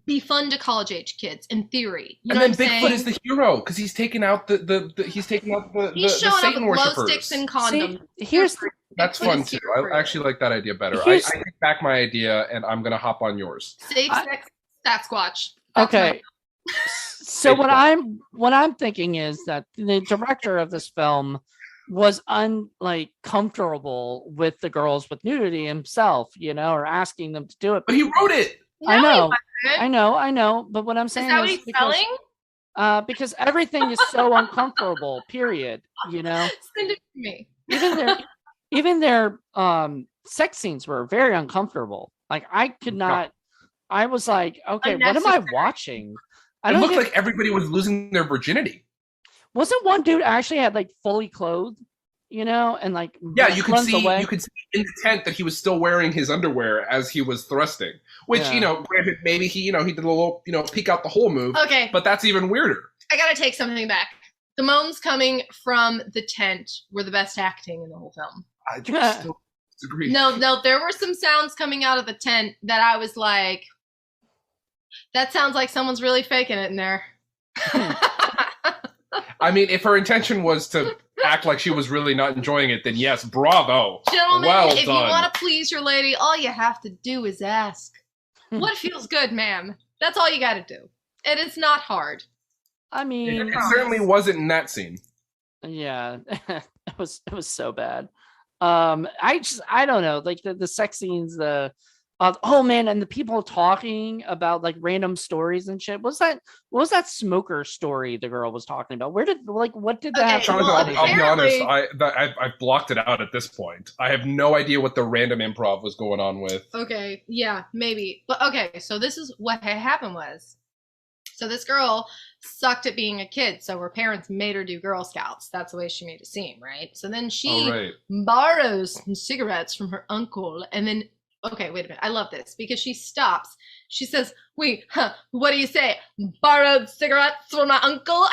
be fun to college age kids in theory. You And know then what I'm Bigfoot saying? is the hero because he's taking out the He's showing up Satan with glow worshippers. sticks and condoms. That's Bigfoot fun is too. here for I you. actually like that idea better. I Here's- take back my idea and I'm gonna hop on yours. Safe sex Sasquatch. That's okay. So what I'm thinking is that the director of this film was comfortable with the girls with nudity himself, or asking them to do it. But he wrote it. I know, I I know. But what I'm saying Is that what is he's because, selling? because everything is so uncomfortable. Period. Send it to me. Even their sex scenes were very uncomfortable. Like I could not. I was like, okay, what am I watching? It looked like everybody was losing their virginity. Wasn't one dude actually had like fully clothed, and like you could see in the tent that he was still wearing his underwear as he was thrusting. Which granted, maybe he did a little peek out the hole move. Okay, but that's even weirder. I gotta take something back. The moans coming from the tent were the best acting in the whole film. I still disagree. No, there were some sounds coming out of the tent that I was like, that sounds like someone's really faking it in there. I mean, if her intention was to act like she was really not enjoying it, then yes, bravo. Gentlemen, well if done. you want to please your lady, all you have to do is ask. What feels good, ma'am? That's all you got to do. And it's not hard. I mean, it certainly wasn't in that scene. Yeah, it was so bad. I don't know, like the sex scenes, oh man, and the people talking about like random stories and shit. What was that smoker story the girl was talking about? What did that have? Jonathan, I'll be honest, I've blocked it out at this point. I have no idea what the random improv was going on with. Okay, yeah, maybe. But okay, so this is what had happened was, so this girl sucked at being a kid, so her parents made her do Girl Scouts. That's the way she made it seem, right? So then she borrows some cigarettes from her uncle, and then, okay, wait a minute. I love this because she stops. She says, wait, what do you say? Borrowed cigarettes from my uncle?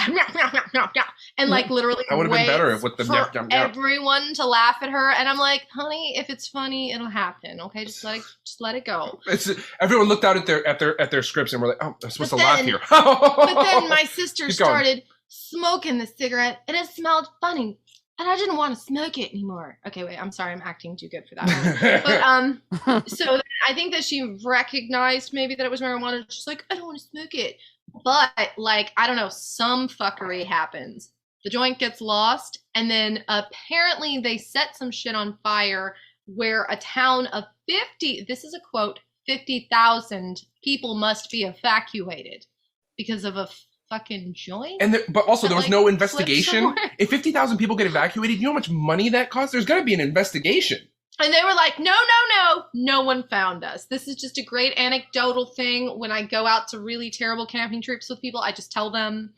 And like literally that would have been better with the for everyone to laugh at her. And I'm like, honey, if it's funny, it'll happen. Okay, just let it go. Everyone looked out at their scripts and were like, oh, I'm supposed to laugh here. But then my sister started smoking the cigarette and it smelled funny. And I didn't want to smoke it anymore. Okay, wait, I'm sorry, I'm acting too good for that. But so I think that she recognized maybe that it was marijuana. She's like, I don't want to smoke it. But like, I don't know, some fuckery happens. The joint gets lost, and then apparently they set some shit on fire where a town of 50, this is a quote, 50,000 people must be evacuated because of a fucking joint. But also there was no investigation. If 50,000 people get evacuated, you know how much money that costs? There's got to be an investigation. And they were like, no one found us. This is just a great anecdotal thing. When I go out to really terrible camping trips with people, I just tell them.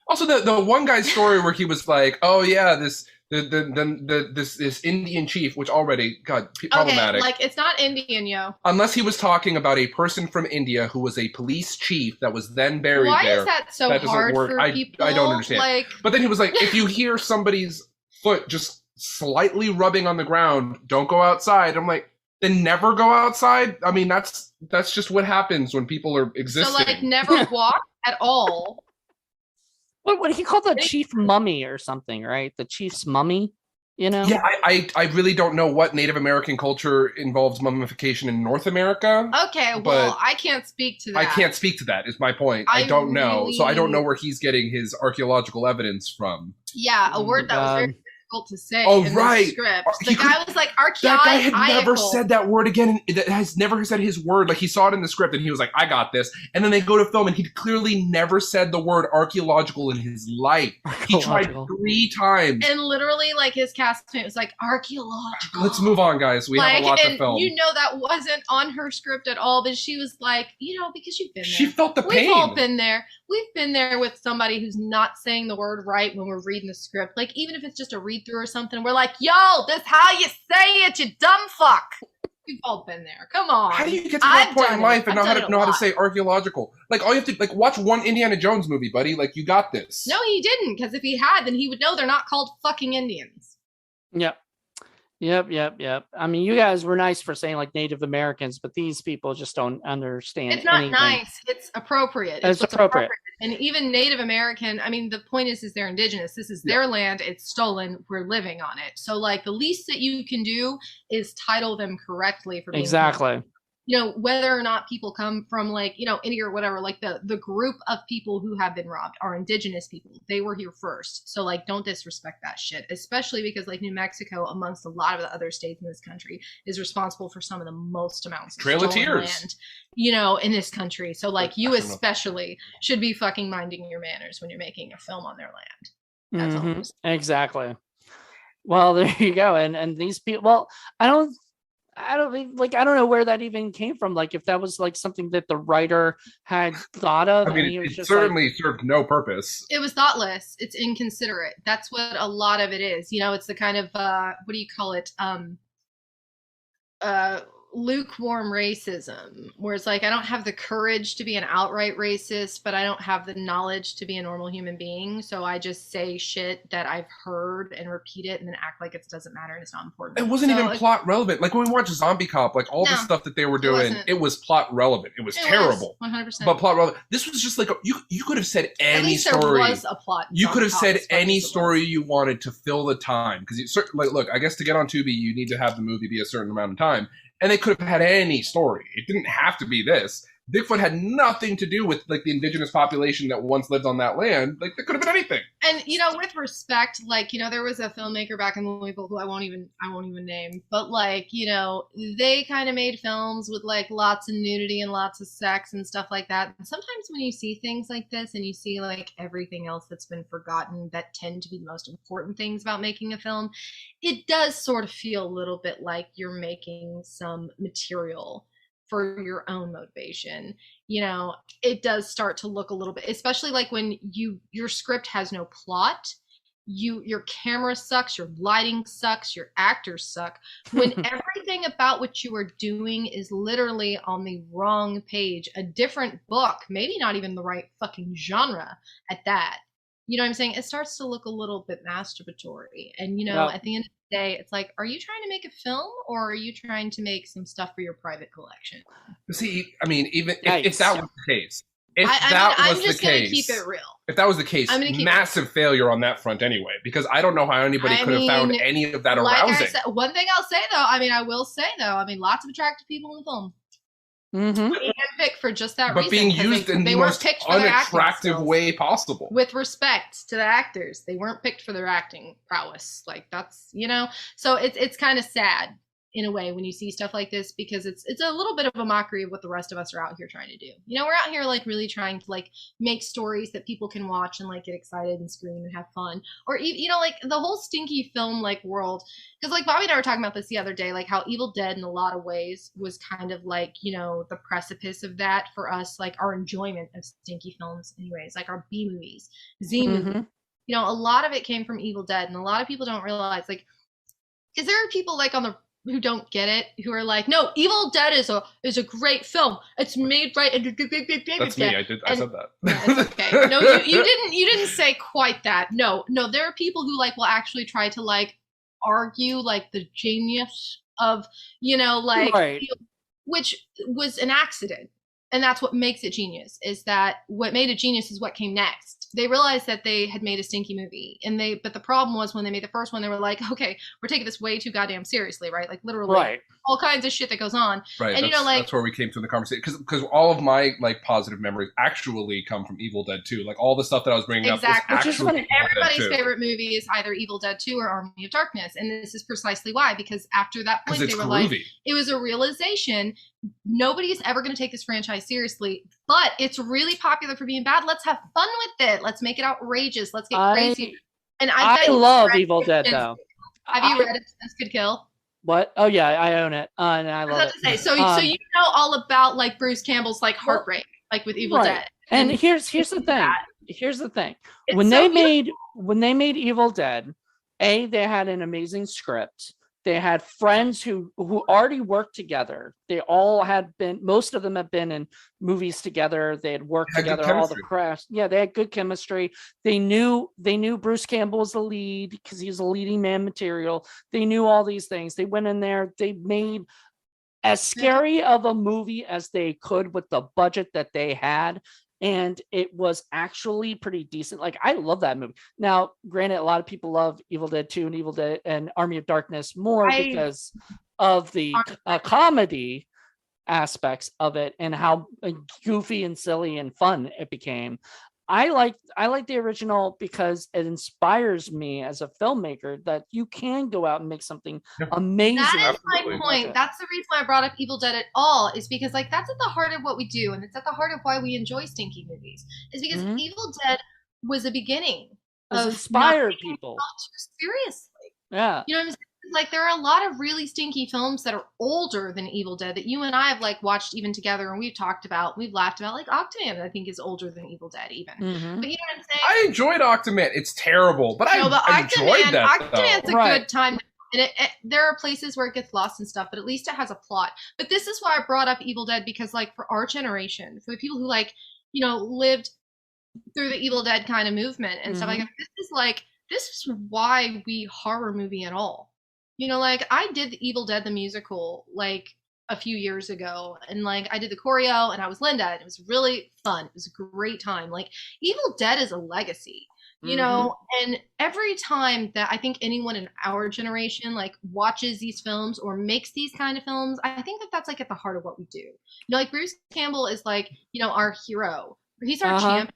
Also, the one guy's story where he was like, oh yeah, this this Indian chief, which already problematic. Okay, like it's not Indian, yo. Unless he was talking about a person from India who was a police chief that was then buried Why there. is that so that doesn't hard work. for people? I don't understand. Like, but then he was like, if you hear somebody's foot just slightly rubbing on the ground, don't go outside. I'm like, then never go outside. I mean, that's just what happens when people are existing. so like never walk at all. What he called the chief mummy or something, right? The chief's mummy, you know? Yeah, I really don't know what Native American culture involves mummification in North America. Okay, well, I can't speak to that. I can't speak to that, is my point. I don't know. So I don't know where he's getting his archaeological evidence from. Yeah, a word that was very difficult to say in right. the script. The guy was like, archaeological. That guy had never said that word again. That has never said his word. Like, he saw it in the script and he was like, I got this. And then they go to film and he clearly never said the word archaeological in his life. He tried 3 times. And literally, like, his castmate was like, archaeological. Let's move on, guys. We have a lot to film. You know that wasn't on her script at all, but she was like, you know, because you've been there. She felt the pain. We've all been there. We've been there with somebody who's not saying the word right when we're reading the script. Like, even if it's just a read through or something, we're like, yo, this how you say it, you dumb fuck. We've all been there. Come on. How do you get to that point in life and know how to say archaeological? Like, all you have to, like, watch one Indiana Jones movie, buddy. Like, you got this. No, he didn't, because if he had, then he would know they're not called fucking Indians. Yep. I mean, you guys were nice for saying like Native Americans, but these people just don't understand. It's not anything. nice. It's appropriate. It's appropriate. And even Native American, I mean, the point is they're indigenous. This is their land. It's stolen. We're living on it. So, like, the least that you can do is title them correctly for being exactly. You know, whether or not people come from, like, you know, India or whatever, like the group of people who have been robbed are indigenous people. They were here first. So, like, don't disrespect that shit, especially because, like, New Mexico, amongst a lot of the other states in this country, is responsible for some of the most amounts of Trail of stolen Tears. land, you know, in this country. So, like, you especially should be fucking minding your manners when you're making a film on their land. That's all. Exactly. Well, there you go. And these people, well, I don't know where that even came from. Like, if that was like something that the writer had thought of. I mean, it certainly served no purpose. It was thoughtless. It's inconsiderate. That's what a lot of it is. You know, it's the kind of, what do you call it? Lukewarm racism, where it's like, I don't have the courage to be an outright racist, but I don't have the knowledge to be a normal human being, so I just say shit that I've heard and repeat it and then act like it doesn't matter and it's not important. It wasn't even plot relevant. Like, when we watched Zombie Cop, like, all the stuff that they were doing, it was plot relevant. It was terrible. 100%. But plot relevant. This was just like, you could have said any story. There was a plot. You could have said any story you wanted to fill the time. Because, like, look, I guess to get on Tubi, you need to have the movie be a certain amount of time. And they could have had any story. It didn't have to be this. Bigfoot had nothing to do with, like, the indigenous population that once lived on that land. Like, it could have been anything. And, you know, with respect, like, you know, there was a filmmaker back in Louisville who I won't even name, but, like, you know, they kind of made films with, like, lots of nudity and lots of sex and stuff like that. And sometimes when you see things like this and you see, like, everything else that's been forgotten that tend to be the most important things about making a film, it does sort of feel a little bit like you're making some material for your own motivation. You know, it does start to look a little bit, especially like when your script has no plot, your camera sucks, your lighting sucks, your actors suck, when everything about what you are doing is literally on the wrong page, a different book, maybe not even the right fucking genre at that. You know what I'm saying? It starts to look a little bit masturbatory. And, you know, at the end of the day, it's like, are you trying to make a film or are you trying to make some stuff for your private collection? See, I mean, even if that was the case, I'm just going to keep it real. If that was the case, massive failure on that front anyway, because I don't know how anybody could have found any of that arousing. I said, one thing I'll say, though, I will say, lots of attractive people in the film. Mm-hmm. Being picked for just that but reason, being used in the most unattractive way possible. With respect to the actors, they weren't picked for their acting prowess. Like, that's, you know, so it's kind of sad in a way when you see stuff like this, because it's a little bit of a mockery of what the rest of us are out here trying to do. You know, we're out here like really trying to like make stories that people can watch and like get excited and scream and have fun, or you know, like the whole stinky film like world. Because like Bobby and I were talking about this the other day, like how Evil Dead in a lot of ways was kind of like, you know, the precipice of that for us, like our enjoyment of stinky films anyways, like our B movies, Z movies. a lot of it came from Evil Dead, and a lot of people don't realize, like, because there are people like who don't get it, who are like, no, Evil Dead is a great film. It's made right. That's me. I said that. Yeah, it's okay. No, you didn't say quite that. No, there are people who like will actually try to like argue like the genius of, like, Right. which was an accident. And that's what makes it genius, is that what made it genius is what came next. They realized that they had made a stinky movie, but the problem was when they made the first one, they were like, okay, we're taking this way too goddamn seriously, right? Like literally Right. all kinds of shit that goes on. Right. And that's where we came to in the conversation, because all of my like positive memories actually come from Evil Dead 2. Like all the stuff that I was bringing up was actually everybody's favorite movie is either Evil Dead 2 or Army of Darkness, and this is precisely why, because after that point they were like, it was a realization, nobody's ever going to take this franchise seriously, but it's really popular for being bad. Let's have fun with it. Let's make it outrageous. Let's get crazy. And I love Evil Dead though. Have you read Instance Could Kill? What? Oh yeah, I own it, and I love it. So you know all about like Bruce Campbell's like heartbreak, like with Evil Dead. And here's the thing. Here's the thing. When they made Evil Dead, they had an amazing script. They had friends who already worked together. They all most of them have been in movies together. They had worked together, all the crafts. Yeah, they had good chemistry. They knew Bruce Campbell was the lead because he was a leading man material. They knew all these things. They went in there. They made as scary of a movie as they could with the budget that they had. And it was actually pretty decent. Like, I love that movie. Now, granted, a lot of people love Evil Dead 2 and Evil Dead and Army of Darkness more because of the comedy aspects of it and how goofy and silly and fun it became. I like the original because it inspires me as a filmmaker that you can go out and make something amazing. That is my point. That's the reason why I brought up Evil Dead at all, is because like that's at the heart of what we do, and it's at the heart of why we enjoy stinky movies. Is because Evil Dead was a beginning of inspired people seriously. Yeah. You know what I'm saying? Like there are a lot of really stinky films that are older than Evil Dead that you and I have like watched even together, and we've talked about, we've laughed about. Like Octoman, I think, is older than Evil Dead even. Mm-hmm. But you know what I'm saying? I enjoyed Octoman. It's terrible, but I enjoyed that. Octoman's a good time. And there are places where it gets lost and stuff, but at least it has a plot. But this is why I brought up Evil Dead, because like for our generation, for the people who like, lived through the Evil Dead kind of movement and stuff like that, this is why we horror movie at all. Like I did the Evil Dead the musical like a few years ago, and like I did the choreo, and I was Linda, and it was really fun. It was a great time. Like Evil Dead is a legacy, and every time that I think anyone in our generation like watches these films or makes these kind of films, I think that that's like at the heart of what we do. Like Bruce Campbell is like, our hero. He's our champ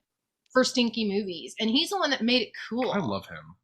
for stinky movies, and he's the one that made it cool. I love him.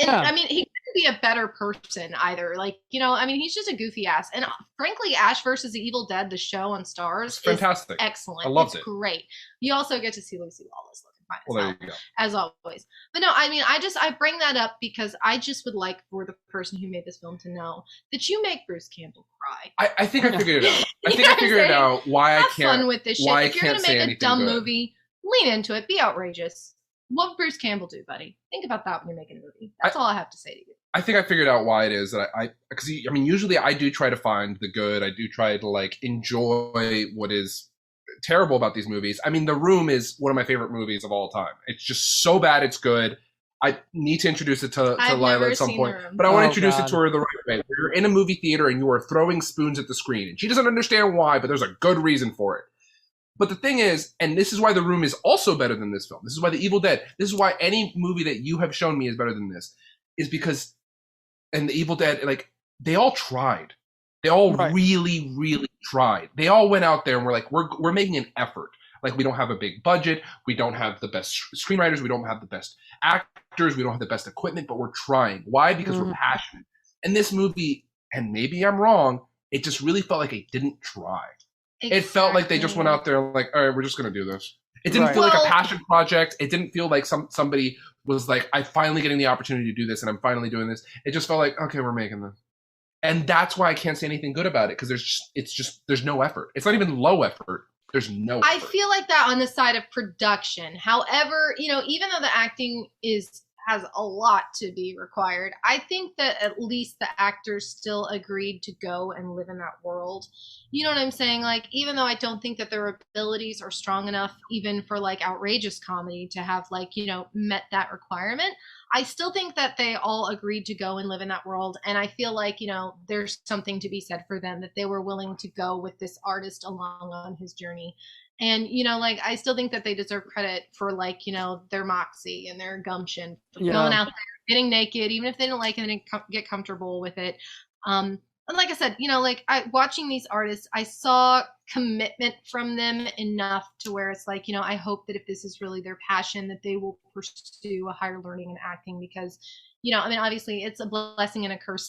I mean, he couldn't be a better person either. Like, he's just a goofy ass. And frankly, Ash versus the Evil Dead, the show on Stars, it's fantastic. Is excellent. I loved it. Great. You also get to see Lucy Lawless looking fine. Well, there you go. As always. But no, I mean, I bring that up because I just would like for the person who made this film to know that you make Bruce Campbell cry. I think I figured it out. I think I figured it out why I can't. Have fun with this shit. If you're going to make a dumb movie, lean into it. Be outrageous. What would Bruce Campbell do, buddy? Think about that when you're making a movie. That's all I have to say to you. I think I figured out why it is that because usually I do try to find the good. I do try to like enjoy what is terrible about these movies. I mean, The Room is one of my favorite movies of all time. It's just so bad it's good. I need to introduce it to Leila at some point, but I want to introduce it to her the right way. You're in a movie theater and you are throwing spoons at the screen, and she doesn't understand why, but there's a good reason for it. But the thing is, and this is why The Room is also better than this film. This is why The Evil Dead, this is why any movie that you have shown me is better than this, is because, and The Evil Dead, like, they all tried. They all really, really tried. They all went out there and were like, we're making an effort. Like, we don't have a big budget. We don't have the best screenwriters. We don't have the best actors. We don't have the best equipment, but we're trying. Why? Because we're passionate. And this movie, and maybe I'm wrong, it just really felt like it didn't try. Exactly. It felt like they just went out there and like, all right, we're just going to do this. It didn't feel like a passion project. It didn't feel like somebody was like, I'm finally getting the opportunity to do this and I'm finally doing this. It just felt like, okay, we're making this. And that's why I can't say anything good about it, because there's no effort. It's not even low effort. There's no effort. I feel like that on the side of production. However, even though the acting is has a lot to be required. I think that at least the actors still agreed to go and live in that world. You know what I'm saying? Like, even though I don't think that their abilities are strong enough, even for like outrageous comedy, to have like, you know, met that requirement, I still think that they all agreed to go and live in that world. And I feel like, you know, there's something to be said for them, that they were willing to go with this artist along on his journey. And, you know, like, I still think that they deserve credit for, like, you know, their moxie and their gumption for going out there, getting naked, even if they didn't like it, and get comfortable with it. And like I said, you know, like, watching these artists, I saw commitment from them enough to where it's like, you know, I hope that if this is really their passion, that they will pursue a higher learning in acting, because, you know, I mean, obviously it's a blessing and a curse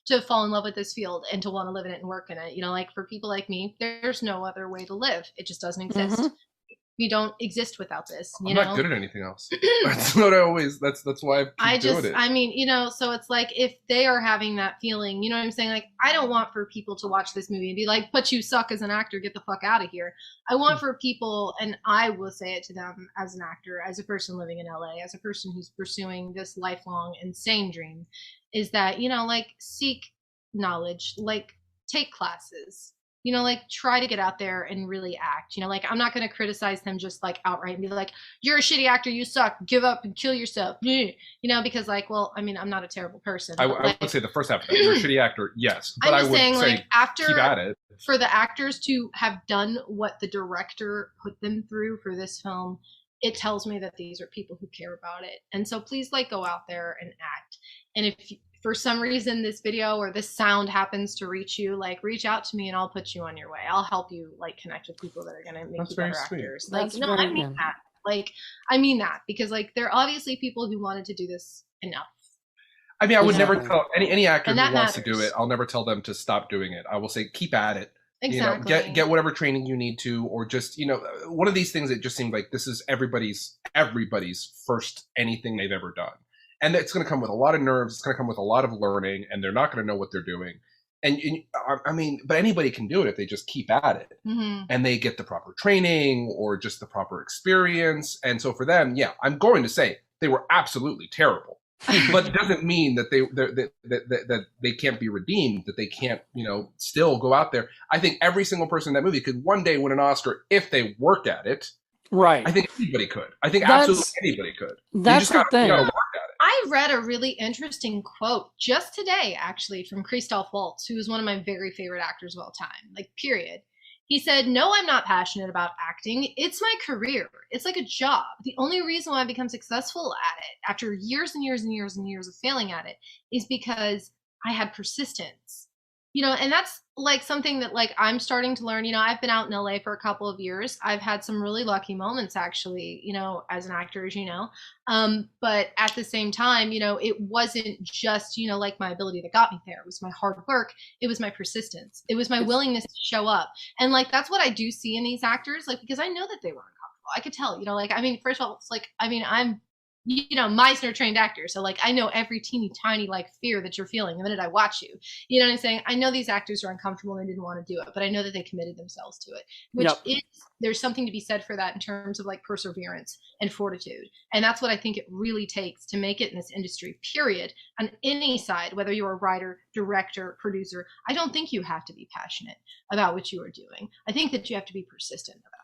to fall in love with this field and to want to live in it and work in it. You know, like, for people like me, there's no other way to live. It just doesn't exist. We don't exist without this. I'm not good at anything else. That's what I always. That's why I keep doing it. I mean, you know, so it's like, if they are having that feeling, you know what I'm saying? Like, I don't want for people to watch this movie and be like, "But you suck as an actor. Get the fuck out of here." I want for people, and I will say it to them as an actor, as a person living in LA, as a person who's pursuing this lifelong insane dream, is that, you know, like, seek knowledge, like, take classes. You know, like, try to get out there and really act. You know, like, I'm not going to criticize them just like outright and be like, "You're a shitty actor, you suck, give up and kill yourself." You know, because, like, well, I mean, I'm not a terrible person. I would say the first half of that, you're a shitty actor, yes. But I would say, like, after, keep at it. For the actors to have done what the director put them through for this film, it tells me that these are people who care about it. And so please, like, go out there and act. And if for some reason this video or this sound happens to reach you, like, reach out to me and I'll put you on your way. I'll help you, like, connect with people that are going to make you better actors. Like, no, I mean that. Like, I mean that, because, like, there are obviously people who wanted to do this enough. I mean, I would never tell any actor who wants to do it, I'll never tell them to stop doing it. I will say, keep at it. Exactly. You know, get whatever training you need to, or just, you know, one of these things that just seems like this is everybody's first anything they've ever done. And it's going to come with a lot of nerves. It's going to come with a lot of learning, and they're not going to know what they're doing. And I mean, but anybody can do it if they just keep at it, and they get the proper training or just the proper experience. And so for them, yeah, I'm going to say they were absolutely terrible, but it doesn't mean that that they can't be redeemed, that they can't, you know, still go out there. I think every single person in that movie could one day win an Oscar if they work at it. Right. I think anybody could. I think absolutely anybody could. That's the thing. I read a really interesting quote just today, actually, from Christoph Waltz, who is one of my very favorite actors of all time, like, period. He said, "No, I'm not passionate about acting. It's my career. It's like a job. The only reason why I become successful at it after years and years and years and years of failing at it is because I had persistence." You know, and that's, like, something that, like, I'm starting to learn. You know, I've been out in LA for a couple of years. I've had some really lucky moments, actually, you know, as an actor, as you know. But at the same time, you know, it wasn't just, you know, like, my ability that got me there. It was my hard work. It was my persistence. It was my willingness to show up. And, like, that's what I do see in these actors, like, because I know that they were uncomfortable. I could tell, you know, like, I mean, first of all, it's like, I mean, I'm, you know, Meisner trained actor. So, like, I know every teeny tiny, like, fear that you're feeling the minute I watch you. You know what I'm saying? I know these actors are uncomfortable and they didn't want to do it, but I know that they committed themselves to it, which is, there's something to be said for that in terms of, like, perseverance and fortitude. And that's what I think it really takes to make it in this industry, period. On any side, whether you're a writer, director, producer, I don't think you have to be passionate about what you are doing. I think that you have to be persistent about it.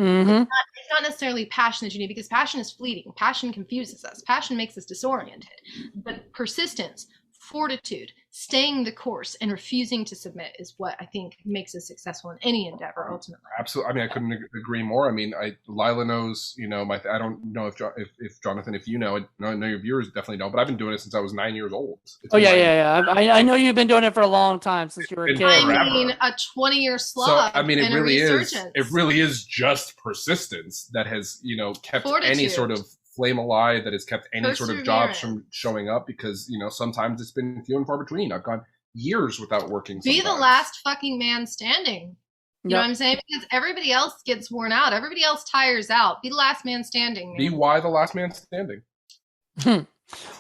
It's not necessarily passion that you need, because passion is fleeting. Passion confuses us. Passion makes us disoriented. But persistence, fortitude, staying the course, and refusing to submit is what I think makes us successful in any endeavor, ultimately. Absolutely. I mean, I couldn't agree more. I mean, Leila knows, you know, I don't know if Jonathan, if you know, I know your viewers definitely know, but I've been doing it since I was 9 years old. I know you've been doing it for a long time, since you were a kid. I mean, a 20-year slog. So, I mean, it really is just persistence that has, you know, kept any sort of flame alive, that has kept any sort of jobs from showing up, because, you know, sometimes it's been few and far between. I've gone years without working. Be the last fucking man standing. You know what I'm saying? Because everybody else gets worn out. Everybody else tires out. Be the last man standing. Man. Be why the last man standing.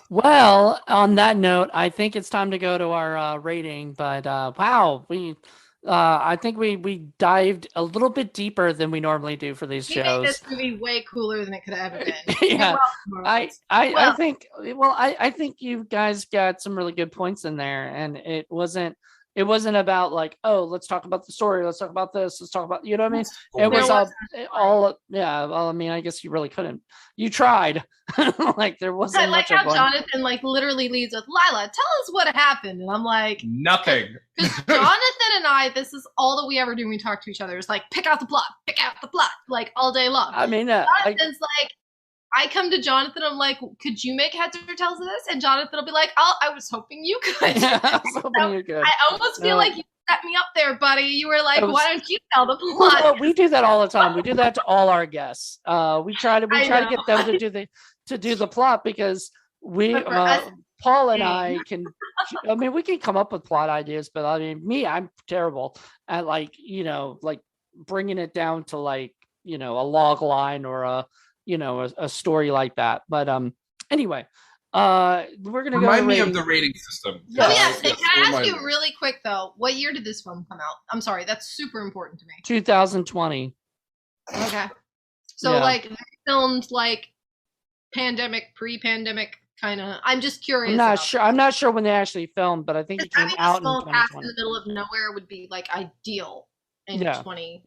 Well, on that note, I think it's time to go to our rating. But wow, I think we dived a little bit deeper than we normally do for these You made shows. this movie way cooler than it could have ever been. Yeah, I Well, think I think you guys got some really good points in there, and it wasn't about like, oh, let's talk about the story, let's talk about this, let's talk about, you know what I mean? It was all yeah. Well, I mean, I guess you really couldn't. You tried. Like there wasn't I like much how Jonathan like literally leads with Leila, tell us what happened, and I'm like nothing. Because Jonathan and I, this is all that we ever do when we talk to each other. Is like pick out the plot, like all day long. I mean, Jonathan's like, I come to Jonathan, I'm like, could you make heads or tails of this? And Jonathan will be like, oh, I was hoping you could. Yeah, I was hoping you could. I almost feel like you set me up there, buddy. You were like, why don't you tell the plot? Well, we do that all the time. We do that to all our guests. We try to get them to do the plot, because Paul and I can, I mean, we can come up with plot ideas, but I mean, I'm terrible at like bringing it down to like, a log line or a story like that. But anyway, we're going to remind me of the rating system. Oh yes. Can I ask you really quick though, what year did this film come out? I'm sorry. That's super important to me. 2020. Okay. So like filmed like pandemic, pre-pandemic kind of. I'm just curious. I'm not sure when they actually filmed, but I think it came out in 2020. In the middle of nowhere would be like ideal in 2020.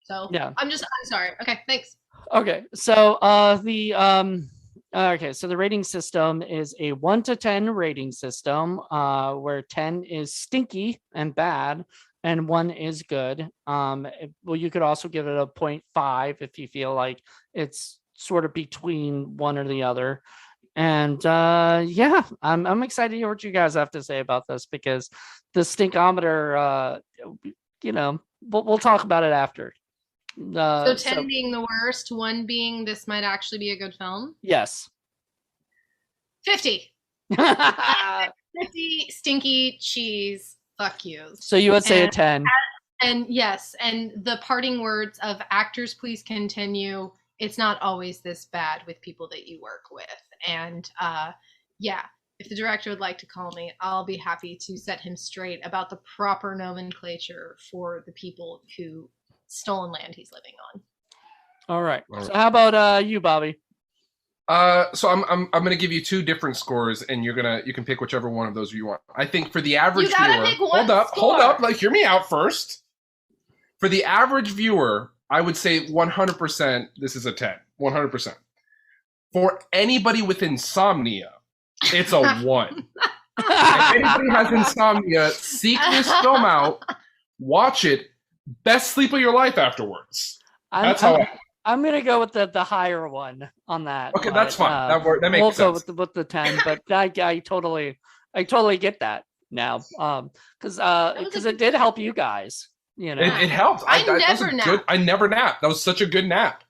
So yeah, I'm sorry. Okay, thanks. Okay, so so the rating system is a 1 to 10 rating system, where 10 is stinky and bad, and 1 is good. Well, you could also give it a 0.5 if you feel like it's sort of between one or the other. And I'm excited to hear what you guys have to say about this, because the stinkometer, we'll talk about it after. So 10 being the worst, 1 being this might actually be a good film. Yes. 50. 50 stinky cheese. Fuck you. So you would say a 10. And yes, and the parting words of actors, please continue. It's not always this bad with people that you work with. And if the director would like to call me, I'll be happy to set him straight about the proper nomenclature for the people who stolen land he's living on. All right. So how about you, Bobby? So I'm going to give you 2 different scores, and you can pick whichever one of those you want. I think for the average viewer, hold up, like hear me out first. For the average viewer, I would say 100% this is a 10. 100%. For anybody with insomnia, it's a 1. If anybody has insomnia, seek this film out, watch it. Best sleep of your life afterwards. I'm gonna go with the higher one on that. Okay, that's fine. That makes sense. We'll go with the 10, but I totally get that now. Because it did help you guys. It helped. I never napped. That was such a good nap.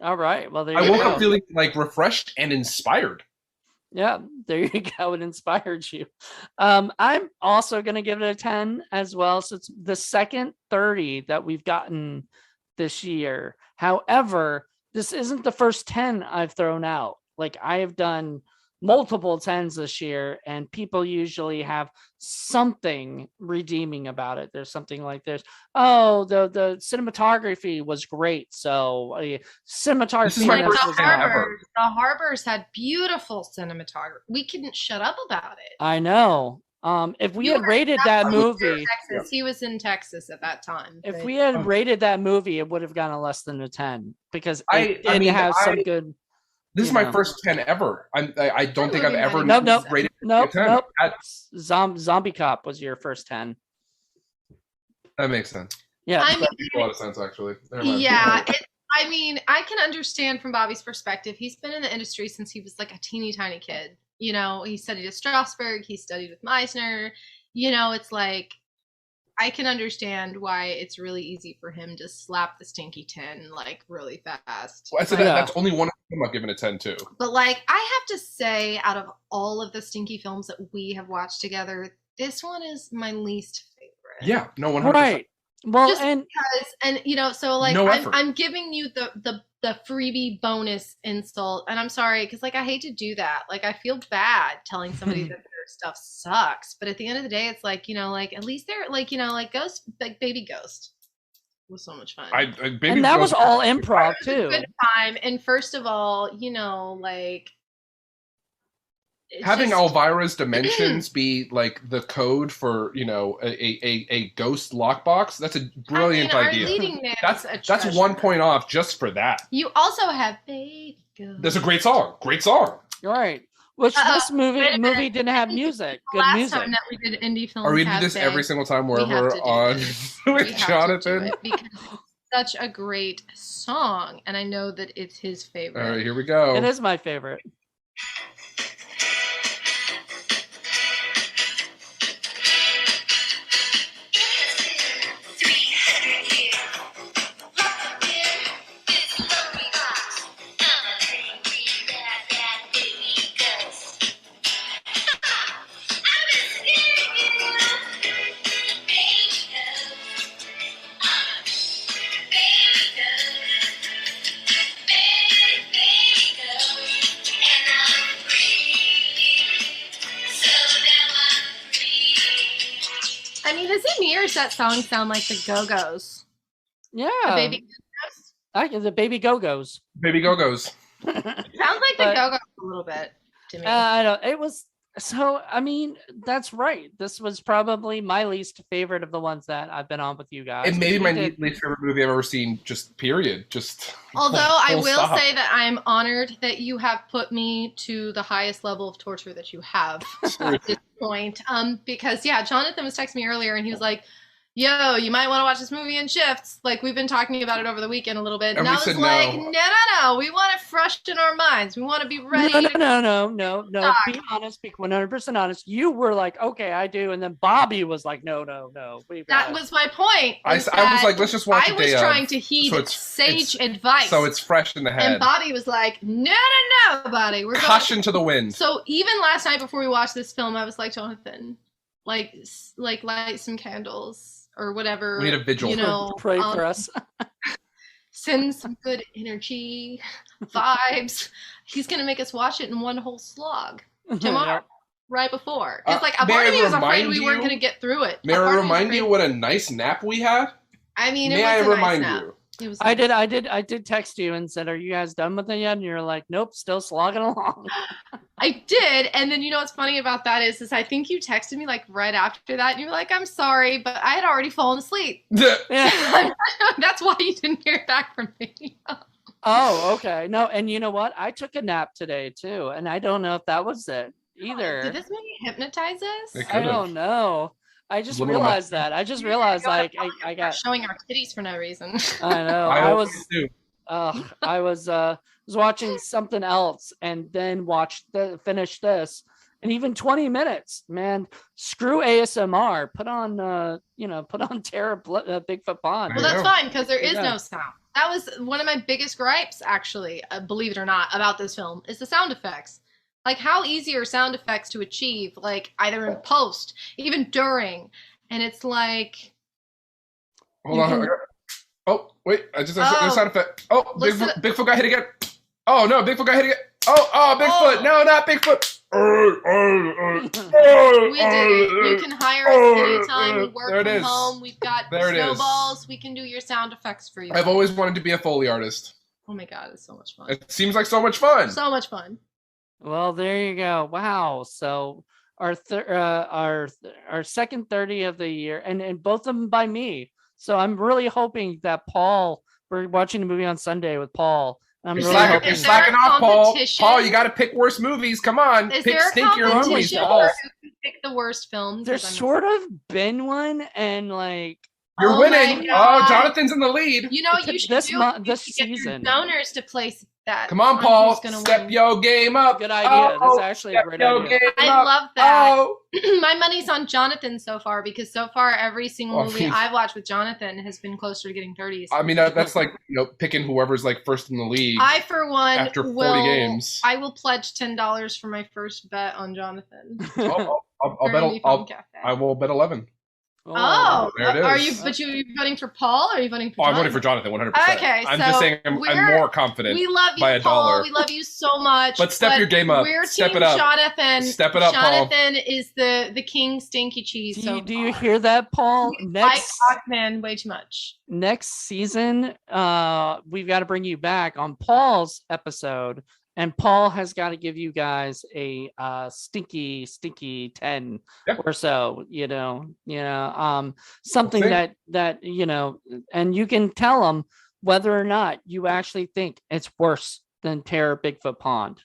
All right. Well, I woke up feeling like refreshed and inspired. Yeah, there you go. It inspired you. I'm also going to give it a 10 as well. So it's the second 30 that we've gotten this year. However, this isn't the first 10 I've thrown out. Like, I have done multiple 10s this year, and people usually have something redeeming about it. There's something like this. Oh, the cinematography was great. So cinematography. This is my first The Harbors had beautiful cinematography. We couldn't shut up about it. I know. If we had rated that movie, he was in Texas at that time. If we had rated that movie, it would have gotten less than a 10, because it did have some good. This is my first 10 ever. I don't think I've ever rated a 10. Zombie Cop was your first 10. That makes sense. Yeah, that makes a lot of sense, actually. Yeah, I can understand from Bobby's perspective. He's been in the industry since he was like a teeny tiny kid. He studied at Strasberg. He studied with Meisner. It's like, I can understand why it's really easy for him to slap the stinky 10 like really fast. Well, that's only one of them I've given a 10 to. But like, I have to say, out of all of the stinky films that we have watched together, this one is my least favorite. Yeah, no, 100%. Right. Well, just because, so like, no I'm giving you the freebie bonus insult, and I'm sorry, because like, I hate to do that. Like, I feel bad telling somebody that stuff sucks. But at the end of the day, it's like, like at least they're like, like Ghost, like Baby Ghost was so much fun. And that was all improv too. Good time. And first of all, like having Elvira's dimensions be like the code for a ghost lockbox. That's a brilliant idea. Our leading man that's 1 point off just for that. You also have Baby Ghost. That's a great song. Great song. All right. Which this movie didn't have music. Good music. Last time that we did indie films, are we do this every single time wherever we're on with Jonathan? Because it's such a great song, and I know that it's his favorite. All right, here we go. It is my favorite. Is it me or does that song sound like the Go-Go's? Yeah. The Baby Go-Go's? The Baby Go-Go's. Baby Go-Go's. Sounds like the Go-Go's a little bit to me. I don't. It was so. I mean, that's right. This was probably my least favorite of the ones that I've been on with you guys. And maybe my least favorite movie I've ever seen. Just period. Just. Although I will say that I'm honored that you have put me to the highest level of torture that you have at this point. Because Jonathan was texting me earlier and he was like, yo, you might want to watch this movie in shifts. Like, we've been talking about it over the weekend a little bit. And I was like, no. We want it fresh in our minds. We want to be ready. No. Be honest. Be 100% honest. You were like, okay, I do. And then Bobby was like, no. That was my point. I was like, let's just watch it. I was trying to heed sage advice. So it's fresh in the head. And Bobby was like, no, buddy. We're caution to the wind. So even last night before we watched this film, I was like, Jonathan, like light some candles. Or whatever. We need a vigil. Pray for us. Send some good energy, vibes. He's gonna make us watch it in one whole slog tomorrow, right before. Because a part of me was afraid we weren't gonna get through it. May I remind you what a nice nap we had? I mean, may I remind you? I did text you and said, are you guys done with it yet? And you're like, nope, still slogging along. I did. And then what's funny about that is I think you texted me right after that. And you were like, I'm sorry, but I had already fallen asleep. Yeah. That's why you didn't hear back from me. Oh, okay. No, and you know what? I took a nap today too. And I don't know if that was it either. Did this movie hypnotize us? I don't know. I just realized that. I just realized I got showing our titties for no reason. I know. I was watching something else and then finish this. And even 20 minutes, man, screw ASMR. Put on Terror Bigfoot Pond. Well, that's fine because there is no sound. That was one of my biggest gripes, actually, believe it or not, about this film is the sound effects. Like, how easy are sound effects to achieve, either in post, even during? And it's like... Hold on. Oh, wait. I just have a sound effect. Oh, Bigfoot got hit again. Oh, no. Bigfoot got hit again. Oh, Bigfoot. No, not Bigfoot. We did it. You can hire us anytime. We work from home. We've got snowballs. We can do your sound effects for you. I've always wanted to be a Foley artist. Oh, my God. It's so much fun. It seems like so much fun. So much fun. Well, there you go. Wow. So our second 30 of the year, and both of them by me. So I'm really hoping that Paul, we're watching the movie on Sunday with Paul. You're slacking off, Paul. Paul, you got to pick worse movies. Come on, pick stinkier movies. Who pick the worst films? There's sort of been one, and you're winning. Oh, Jonathan's in the lead. You should this season. Donors to place that. Come on, Paul. Step your game up. Good idea. That's actually a great idea. I love that. My money's on Jonathan so far because so far every single movie I've watched with Jonathan has been closer to getting 30s. I mean, that's picking whoever's first in the league. I, for one, after 40 games, I will pledge $10 for my first bet on Jonathan. I will bet 11. Oh, there it are is. you? But you voting for Paul? Or are you voting for? Oh, I'm Jonathan? voting for Jonathan 100%. Okay, I'm so just saying I'm more confident. We love you, by a Paul. dollar. We love you so much. But step your game up. We're Step team it up. Jonathan. Step it up, Paul. Jonathan is the king stinky cheese. Do you hear that, Paul? Like Hawkman way too much. Next season, we've got to bring you back on Paul's episode, and Paul has got to give you guys a stinky 10 or so, something that and you can tell them whether or not you actually think it's worse than Terror Bigfoot Pond.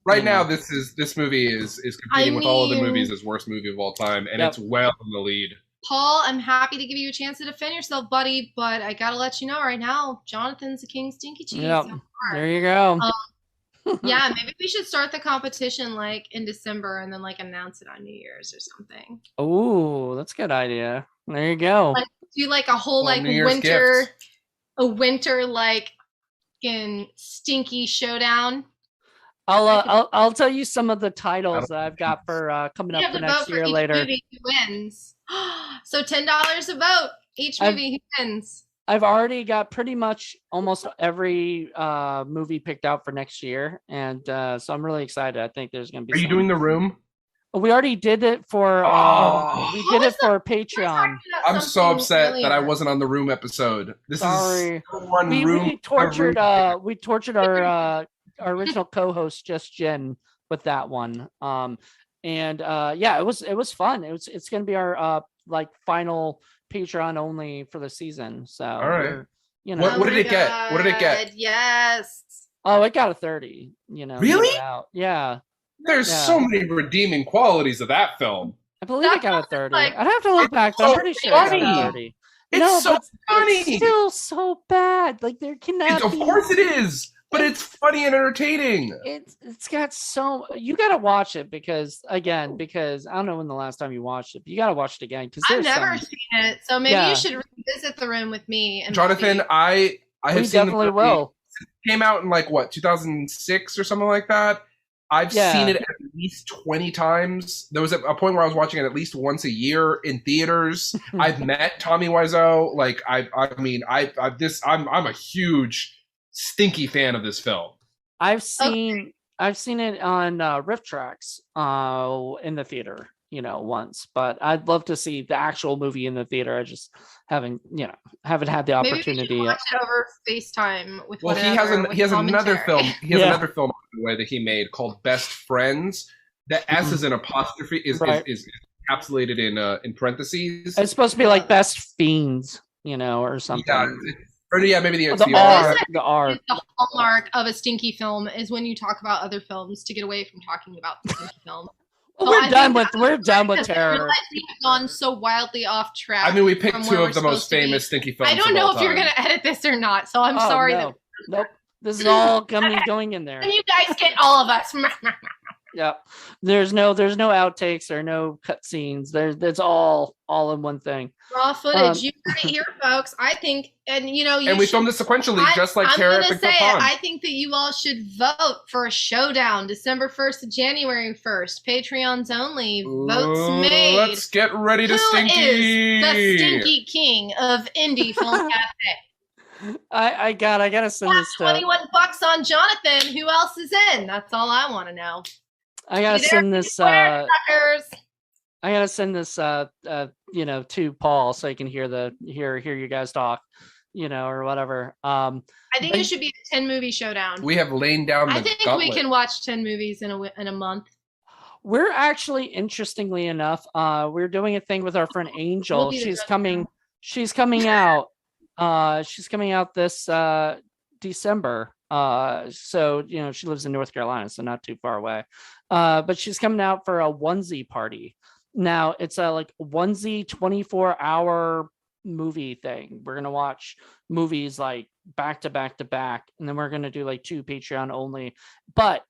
Right now, this movie is competing with all other movies as worst movie of all time, and it's well in the lead. Paul, I'm happy to give you a chance to defend yourself, buddy, but I gotta let you know right now, Jonathan's the king stinky cheese. Yep. There you go. Yeah, maybe we should start the competition like in December and then like announce it on New Year's or something. Oh, that's a good idea. There you go. Like, do like a whole like winter like in stinky showdown. I'll tell you some of the titles that I've got for coming up for next year later. Movie who wins. So $10 a vote each movie who wins. I've already got pretty much almost every movie picked out for next year, and so I'm really excited. I think there's going to be. Are you doing The Room? We already did it for. We did it for Patreon. I'm so upset that I wasn't on the Room episode. Sorry. We tortured our original co-host Just Jen with that one. It was fun. It's going to be our like final Patreon only for the season. So all right. What did it get? What did it get? Yes. Oh, it got a 30. Really? Yeah. There's so many redeeming qualities of that film. I believe it got a 30. I'd have to look back, but I'm pretty sure it got a 30. It's so funny. It's still so bad. Like there cannot. Of course it is. But it's funny and entertaining. It's got you got to watch it because I don't know when the last time you watched it, but you got to watch it again because I've never seen it, so maybe you should revisit The Room with me. And Jonathan, I have seen definitely the movie. Will. It came out in 2006 or something like that. I've seen it at least 20 times. There was a point where I was watching it at least once a year in theaters. I've met Tommy Wiseau. Like I'm a huge stinky fan of this film. I've seen it on Riff Tracks in the theater, once, but I'd love to see the actual movie in the theater. I just haven't had the opportunity. Maybe we should watch it over FaceTime with he has another film. He has another film that he made called Best Friends. The S is an apostrophe is encapsulated in parentheses. It's supposed to be like Best Fiends, or something. Yeah, maybe the R. The R. The hallmark of a stinky film is when you talk about other films to get away from talking about the stinky film. We're done with terror. We've gone so wildly off track. I mean, we picked two of the most famous stinky films. I don't know if you're going to edit this or not, so I'm sorry. Nope. This is all going in there. And you guys get all of us. Yeah, there's no outtakes or no cut scenes. It's all in one thing. Raw footage. You heard it here, folks. I think, and we filmed it sequentially, just like Terror Bigfoot Pond. I think that you all should vote for a showdown, December 1st to January 1st. Patreons only. Votes made. Let's get ready to stinky. Who is the stinky king of indie film cafe? I gotta send this to $21 on Jonathan. Who else is in? That's all I want to know. I gotta send this. I gotta send this. To Paul so he can hear you guys talk, or whatever. I think it should be a 10 movie showdown. We have laid down. I think we can watch 10 movies in a month. We're actually, interestingly enough, we're doing a thing with our friend Angel. She's coming out. She's coming out this December. So she lives in North Carolina, so not too far away. But she's coming out for a onesie party. Now it's a like onesie 24-hour movie thing. We're gonna watch movies like back to back to back, and then we're gonna do like 2 Patreon only. But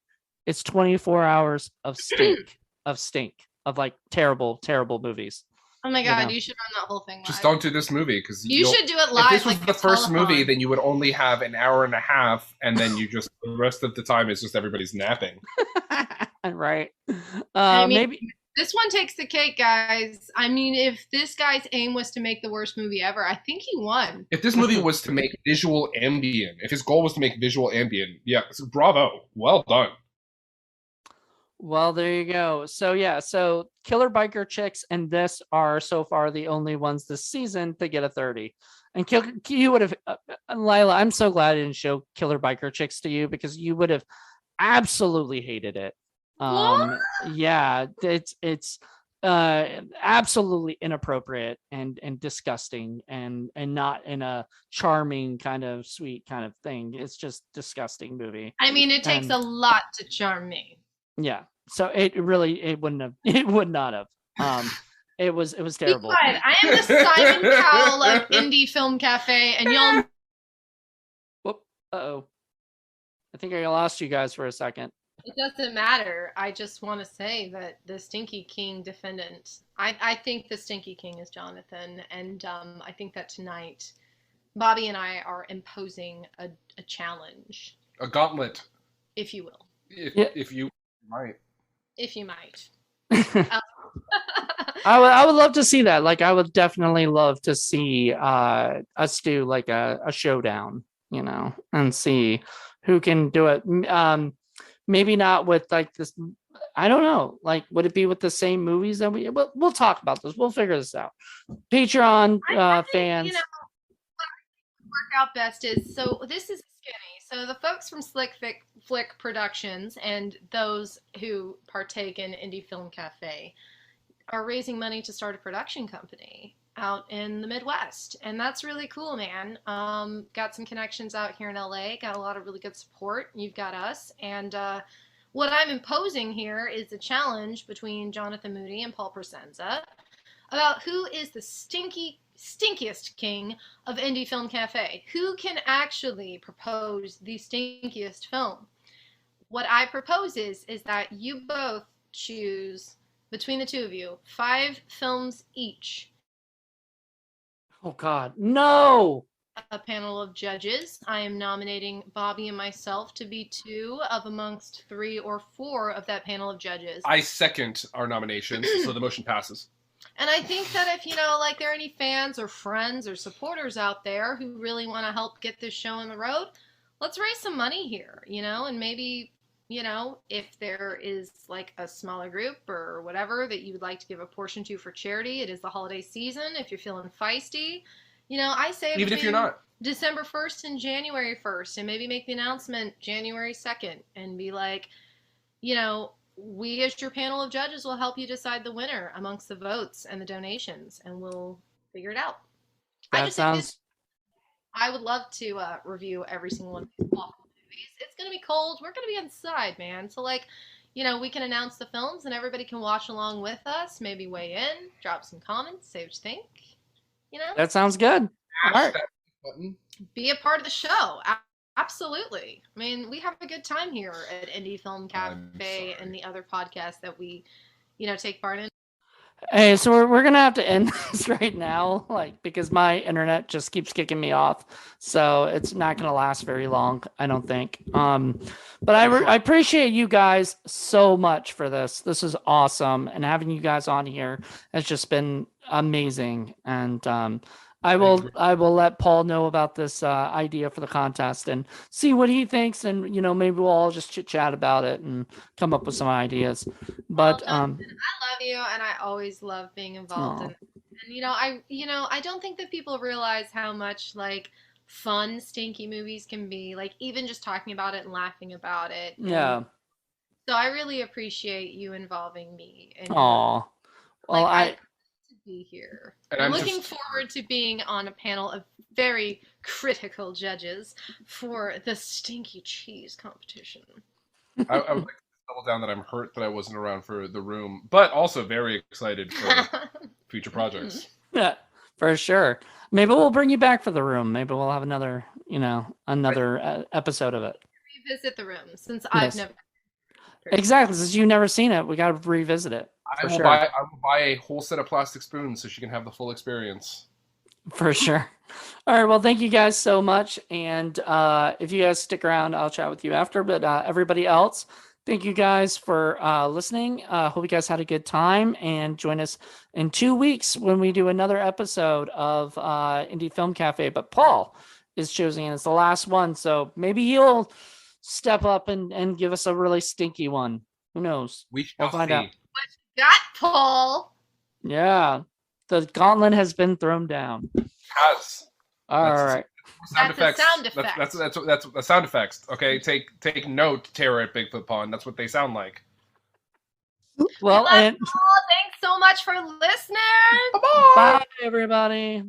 it's 24 hours of stink of like terrible movies. Oh my god, you should run that whole thing live. Just don't do this movie because you should do it live. If this was the first movie, then you would only have an hour and a half, and then you just the rest of the time is just everybody's napping. Right. This one takes the cake, guys. I mean, if this guy's aim was to make the worst movie ever, I think he won. If this movie was to make visual ambient, if his goal was to make visual ambient, yeah, so bravo, well done. Well, there you go. So yeah, so Killer Biker Chicks and this are so far the only ones this season to get a 30. And you would have, Lila, I'm so glad I didn't show Killer Biker Chicks to you because you would have absolutely hated it. What? Yeah, it's absolutely inappropriate and disgusting and not in a charming kind of sweet kind of thing. It's just disgusting movie. I mean, it takes And- a lot to charm me. Yeah. So it would not have. It was Be terrible. quiet. I am the Simon Cowell of Indie Film Cafe, and y'all. Whoop. Uh-oh. I think I lost you guys for a second. It doesn't matter. I just want to say that the Stinky King defendant, I think the Stinky King is Jonathan, and I think that tonight, Bobby and I are imposing a challenge, A gauntlet, if you will, if you might. if you might. I would love to see that. Like I would definitely love to see us do like a showdown, and see who can do it. Maybe not with like this. I don't know. Like, would it be with the same movies that we'll talk about this. We'll figure this out. Patreon I think, fans. what work out best is, so this is skinny. So the folks from Slick Flick Productions and those who partake in Indie Film Cafe are raising money to start a production company out in the Midwest. And that's really cool, man. Got some connections out here in LA, got a lot of really good support. You've got us. And what I'm imposing here is a challenge between Jonathan Moody and Paul Presenza about who is the stinkiest king of Indie Film Cafe. Who can actually propose the stinkiest film? What I propose is that you both choose, between the two of you, 5 films each. Oh God, no! A panel of judges. I am nominating Bobby and myself to be 2 of amongst 3 or 4 of that panel of judges. I second our nomination, so the motion passes. And I think that if, like there are any fans or friends or supporters out there who really want to help get this show on the road, let's raise some money here, and maybe, if there is like a smaller group or whatever that you would like to give a portion to for charity, it is the holiday season. If you're feeling feisty, I say Even if you're not. December 1st and January 1st, and maybe make the announcement January 2nd and be like, we as your panel of judges will help you decide the winner amongst the votes and the donations, and we'll figure it out. I would love to review every single one of these awful movies. It's going to be cold. We're going to be inside, man. So, we can announce the films and everybody can watch along with us, maybe weigh in, drop some comments, say what you think. That sounds good. All right. Be a part of the show. Absolutely. I mean, we have a good time here at Indie Film Cafe and the other podcasts that we, take part in. Hey, so we're gonna have to end this right now, because my internet just keeps kicking me off, so it's not gonna last very long, I don't think. But I appreciate you guys so much for this. This is awesome, and having you guys on here has just been amazing. And I will let Paul know about this idea for the contest and see what he thinks, and maybe we'll all just chit chat about it and come up with some ideas. But I love you, and I always love being involved. And I don't think that people realize how much fun stinky movies can be. Even just talking about it and laughing about it. Yeah. So I really appreciate you involving me. Aw. Well, I be here. And I'm looking forward to being on a panel of very critical judges for the stinky cheese competition. I would like to double down that I'm hurt that I wasn't around for The Room, but also very excited for future projects. Yeah, for sure. Maybe we'll bring you back for The Room. Maybe we'll have another episode of it. Revisit The Room, since I've never. Exactly, since you've never seen it, we got to revisit it. I will buy a whole set of plastic spoons so she can have the full experience. For sure. All right. Well, thank you guys so much. And if you guys stick around, I'll chat with you after. But everybody else, Thank you guys for listening. Hope you guys had a good time, and join us in 2 weeks when we do another episode of Indie Film Cafe. But Paul is choosing, and it's the last one, so maybe he'll step up and give us a really stinky one. Who knows? We shall We'll find see. out. Got Paul. Yeah, the gauntlet has been thrown down. Yes. All right. Sound That's effects. a sound effect. That's the sound effects. Okay, take note, terror at Bigfoot Pond. That's what they sound like. Well, and Paul, thanks so much for listening. Bye-bye. bye, everybody.